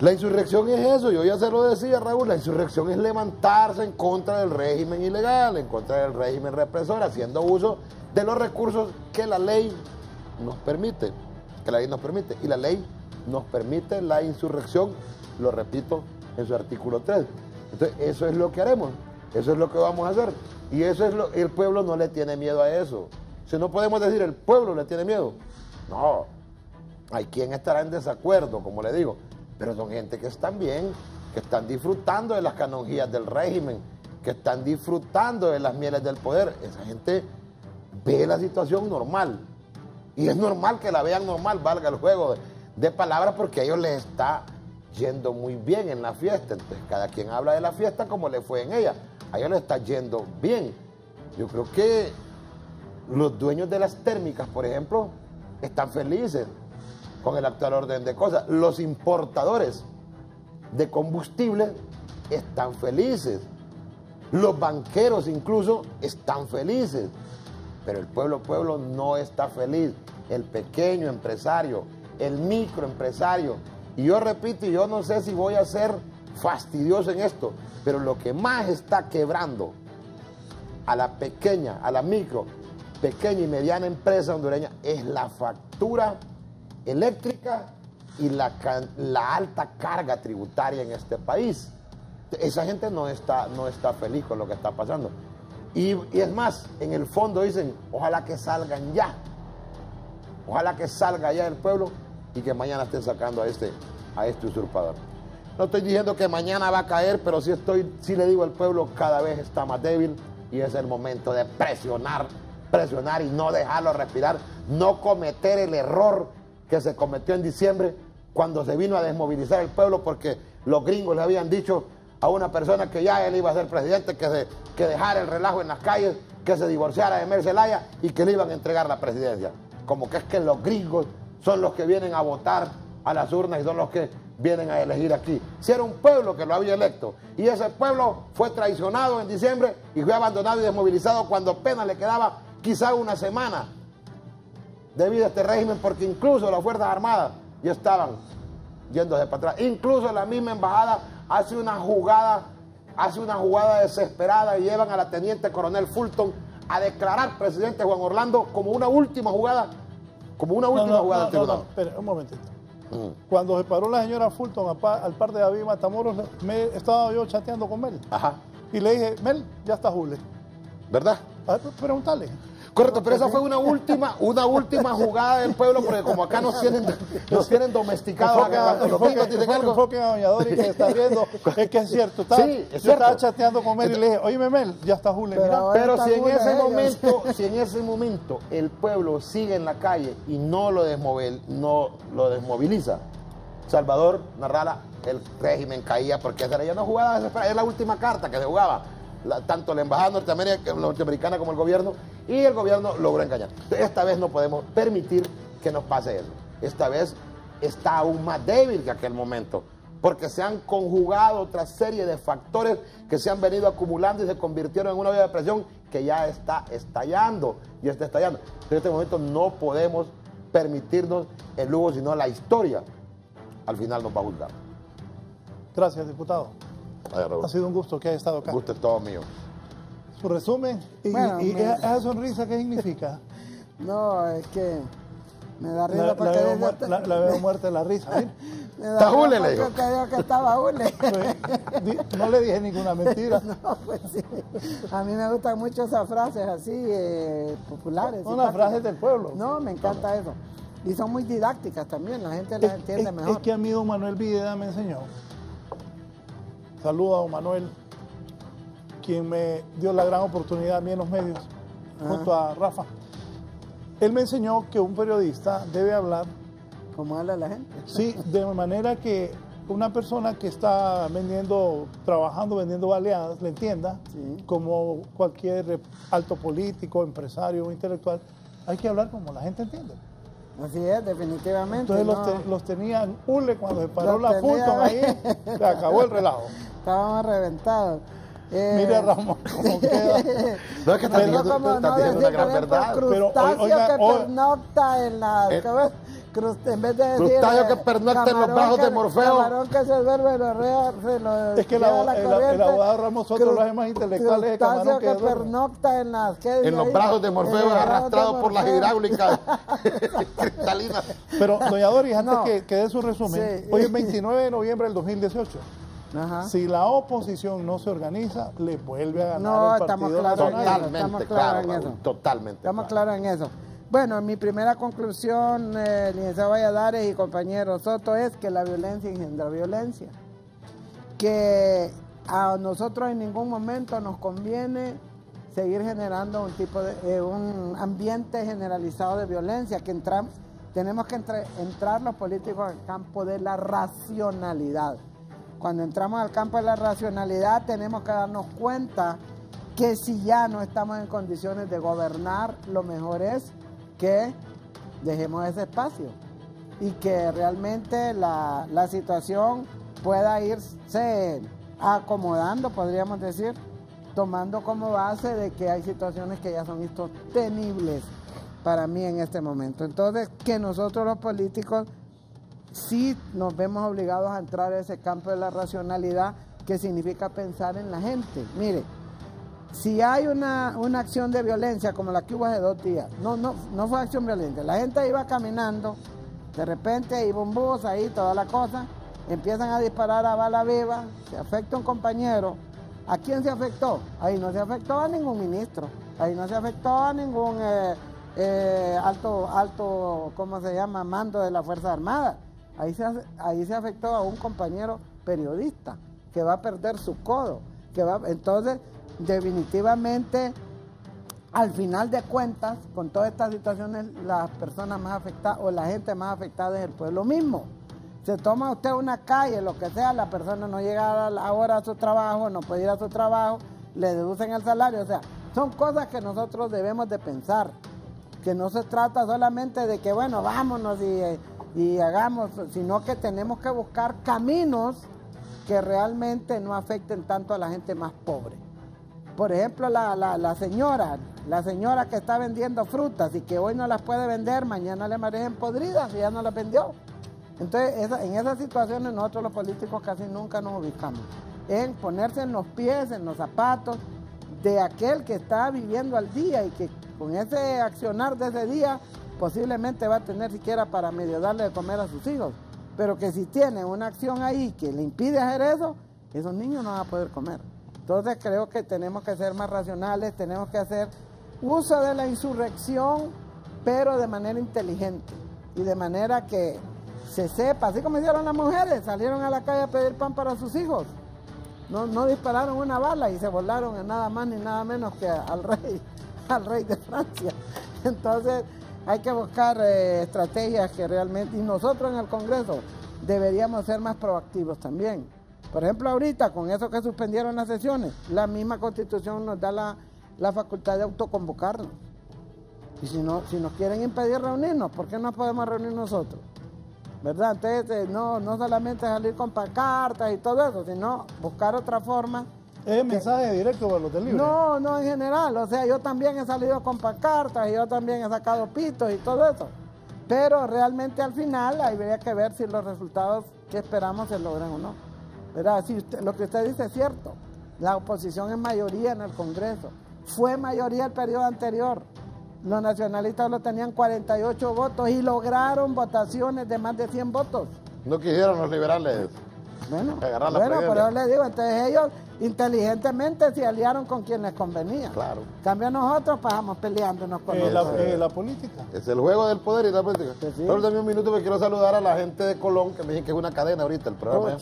La insurrección es eso, yo ya se lo decía, Raúl, la insurrección es levantarse en contra del régimen ilegal, en contra del régimen represor, haciendo uso de los recursos que la ley nos permite, y la ley nos permite la insurrección, lo repito, en su artículo 3. Entonces, eso es lo que haremos, eso es lo que vamos a hacer, y eso es el pueblo no le tiene miedo a eso. Si no podemos decir el pueblo le tiene miedo, no, hay quien estará en desacuerdo, como le digo, pero son gente que están bien, que están disfrutando de las canonjías del régimen, que están disfrutando de las mieles del poder. Esa gente ve la situación normal, y es normal que la vean normal, valga el juego de palabras, porque a ellos les está yendo muy bien en la fiesta. Entonces cada quien habla de la fiesta como le fue en ella, a ellos les está yendo bien. Yo creo que los dueños de las térmicas, por ejemplo, están felices con el actual orden de cosas. Los importadores de combustible están felices. Los banqueros incluso están felices. Pero el pueblo no está feliz. El pequeño empresario, el microempresario. Y yo repito, y yo no sé si voy a ser fastidioso en esto, pero lo que más está quebrando a la pequeña, a la pequeña y mediana empresa hondureña es la factura eléctrica y la alta carga tributaria en este país. Esa gente no está feliz con lo que está pasando. Y es más, en el fondo dicen, ojalá que salgan ya. Ojalá que salga ya el pueblo y que mañana estén sacando a este usurpador. No estoy diciendo que mañana va a caer, pero sí le digo al pueblo, cada vez está más débil y es el momento de presionar y no dejarlo respirar, no cometer el error que se cometió en diciembre cuando se vino a desmovilizar el pueblo porque los gringos le habían dicho a una persona que ya él iba a ser presidente, que dejara el relajo en las calles, que se divorciara de Mel Zelaya y que le iban a entregar la presidencia. Como que es que los gringos son los que vienen a votar a las urnas y son los que vienen a elegir aquí. Si era un pueblo que lo había electo y ese pueblo fue traicionado en diciembre y fue abandonado y desmovilizado cuando apenas le quedaba quizá una semana debido a este régimen, porque incluso las Fuerzas Armadas ya estaban yéndose para atrás. Incluso la misma embajada hace una jugada desesperada y llevan a la teniente coronel Fulton a declarar presidente Juan Orlando como una última jugada como una última jugada del tribunal. Espera, un momentito. Cuando se paró la señora Fulton al par de David Matamoros, estaba yo chateando con Mel. Ajá. Y le dije, Mel, ya está Jule. ¿Verdad? Pregúntale. Correcto, pero esa fue una última jugada del pueblo, porque como acá nos tienen domesticados. Los gringos dicen algo. Enfoquen a doña Dori que se está viendo, es que es cierto. Sí, es yo estaba cierto. chateando con Mel y le dije, oíme Mel, ya está Jule. Pero si en ese momento el pueblo sigue en la calle y no lo desmoviliza, Salvador Narrala, el régimen caía, porque esa era ya una jugada desesperada, es la última carta que se jugaba. Tanto la embajada norteamericana como el gobierno, y el gobierno logró engañar. Esta vez no podemos permitir que nos pase eso. Esta vez está aún más débil que aquel momento, porque se han conjugado otra serie de factores que se han venido acumulando y se convirtieron en una olla de presión que ya está estallando, y está estallando. En este momento no podemos permitirnos el lujo, sino la historia al final nos va a juzgar. Gracias, diputado. Ha sido un gusto que haya estado acá. El gusto es todo mío. Su resumen, esa sonrisa, ¿qué significa? No, es que me da risa porque... La veo muerta de la risa, ¿sí? ¿Está Jule, le digo? Que digo que estaba Jule. No le dije ninguna mentira. No, pues sí. A mí me gustan mucho esas frases así, populares. Son las frases del pueblo. No, me encanta eso. Y son muy didácticas también, la gente las entiende mejor. Es que a mí don Manuel Villeda me enseñó. Saludo a don Manuel, quien me dio la gran oportunidad a mí en los medios, junto a Rafa. Él me enseñó que un periodista debe hablar... ¿Cómo habla la gente? Sí, de manera que una persona que está trabajando, vendiendo baleadas, le entienda, como cualquier alto político, empresario o intelectual, hay que hablar como la gente entiende. Así es, definitivamente. Entonces los tenían hule cuando se paró la Fulton ahí, se acabó el relajo. Estábamos reventados. Mire a Ramón cómo queda. No es que está diciendo una gran verdad. Crustáceo que pernocta en las... en vez de decir... Crustáceo que pernocta en los brazos de Morfeo. Camarón que se duerme, es que el abogado Ramos Soto lo hace más intelectuales de camarón que pernocta en las... En los brazos de Morfeo, arrastrado por las hidráulicas cristalinas. Pero, doña Doris, antes que dé su resumen, hoy es 29 de noviembre del 2018. Ajá. Si la oposición no se organiza, le vuelve a ganar el Partido Nacional. Totalmente claro en eso. Totalmente. Estamos claros en eso. Bueno, mi primera conclusión, licenciado Valladares y compañero Soto, es que la violencia engendra violencia. Que a nosotros en ningún momento nos conviene seguir generando un ambiente generalizado de violencia, que tenemos que entrar los políticos al campo de la racionalidad. Cuando entramos al campo de la racionalidad tenemos que darnos cuenta que si ya no estamos en condiciones de gobernar, lo mejor es que dejemos ese espacio y que realmente la situación pueda irse acomodando, podríamos decir, tomando como base de que hay situaciones que ya son insostenibles para mí en este momento. Entonces, que nosotros los políticos sí nos vemos obligados a entrar a ese campo de la racionalidad, que significa pensar en la gente. Mire, si hay una acción de violencia como la que hubo hace 2 días, no fue acción violenta, la gente iba caminando, de repente iba un bus ahí, toda la cosa, empiezan a disparar a bala viva, se afecta un compañero. ¿A quién se afectó? Ahí no se afectó a ningún ministro, ahí no se afectó a ningún alto, ¿cómo se llama?, mando de la Fuerza Armada. Ahí se afectó a un compañero periodista que va a perder su codo. Entonces, definitivamente, al final de cuentas, con todas estas situaciones, las personas más afectadas o la gente más afectada es el pueblo mismo. Se toma usted una calle, lo que sea, la persona no llega ahora a su trabajo, no puede ir a su trabajo, le deducen el salario. O sea, son cosas que nosotros debemos de pensar, que no se trata solamente de que, bueno, vámonos y hagamos, sino que tenemos que buscar caminos que realmente no afecten tanto a la gente más pobre. Por ejemplo, la señora que está vendiendo frutas y que hoy no las puede vender, mañana le amanecen podridas y ya no las vendió. Entonces, en esas situaciones nosotros los políticos casi nunca nos ubicamos. En ponerse en los pies, en los zapatos de aquel que está viviendo al día y que con ese accionar de ese día posiblemente va a tener siquiera para medio darle de comer a sus hijos, pero que si tiene una acción ahí que le impide hacer eso, esos niños no van a poder comer. Entonces creo que tenemos que ser más racionales, tenemos que hacer uso de la insurrección, pero de manera inteligente y de manera que se sepa, así como hicieron las mujeres, salieron a la calle a pedir pan para sus hijos. No dispararon una bala y se volaron en nada más ni nada menos que al rey de Francia. Entonces hay que buscar estrategias que realmente, y nosotros en el Congreso deberíamos ser más proactivos también. Por ejemplo, ahorita con eso que suspendieron las sesiones, la misma Constitución nos da la facultad de autoconvocarnos. Y si nos quieren impedir reunirnos, ¿por qué no podemos reunir nosotros? ¿Verdad? Entonces, no solamente salir con pancartas y todo eso, sino buscar otra forma. ¿Es mensaje directo para los del Libre? No, en general. O sea, yo también he salido con pancartas y yo también he sacado pitos y todo eso. Pero realmente al final habría que ver si los resultados que esperamos se logran o no. ¿Verdad? Si lo que usted dice es cierto. La oposición es mayoría en el Congreso. Fue mayoría el periodo anterior. Los nacionalistas lo tenían 48 votos y lograron votaciones de más de 100 votos. No quisieron los liberales agarrar la pero yo les digo, entonces ellos inteligentemente se aliaron con quien les convenía. Claro. En cambio nosotros pasamos peleándonos con la política. Es el juego del poder y la política. Sí. Pero también un minuto me quiero saludar a la gente de Colón, que me dicen que es una cadena ahorita el programa.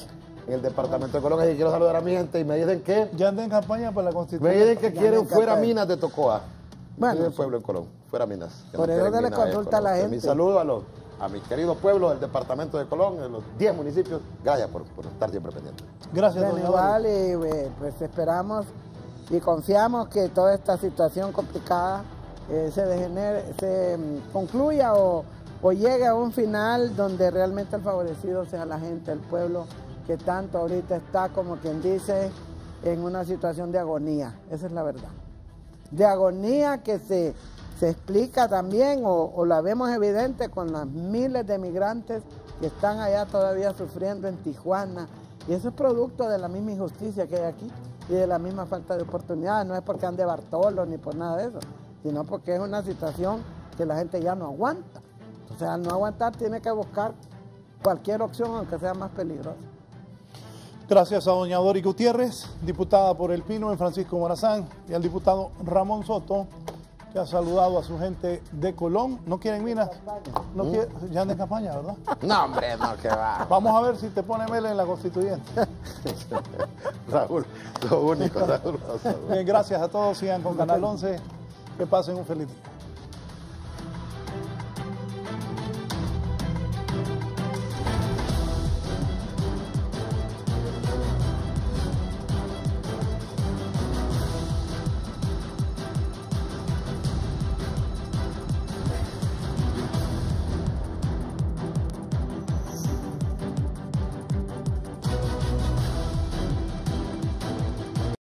En el departamento de Colón, así que quiero saludar a mi gente y me dicen que... Ya andan en campaña para la Constitución. Me dicen que quieren fuera Minas de Tocoa. Bueno, el pueblo en Colón, fuera Minas. Por eso se le consulta a la gente. Mi saludo a mi querido pueblo del departamento de Colón, en los 10 municipios. Gracias por estar siempre pendiente. Gracias, bueno, igual, y pues esperamos y confiamos que toda esta situación complicada se concluya o llegue a un final donde realmente el favorecido sea la gente, el pueblo, que tanto ahorita está, como quien dice, en una situación de agonía. Esa es la verdad. De agonía que se explica también o la vemos evidente con las miles de migrantes que están allá todavía sufriendo en Tijuana, y eso es producto de la misma injusticia que hay aquí y de la misma falta de oportunidades. No es porque ande Bartolo ni por nada de eso, sino porque es una situación que la gente ya no aguanta. O sea, al no aguantar tiene que buscar cualquier opción, aunque sea más peligrosa. Gracias a doña Dori Gutiérrez, diputada por El Pino en Francisco Morazán, y al diputado Ramón Soto, que ha saludado a su gente de Colón. ¿No quieren Minas? No quieren, ya andan en campaña, ¿verdad? No, hombre, no, que va. Vamos a ver si te pone Mele en la constituyente. Raúl, lo único, Raúl. Bien, gracias a todos, sigan con Canal 11, que pasen un feliz día.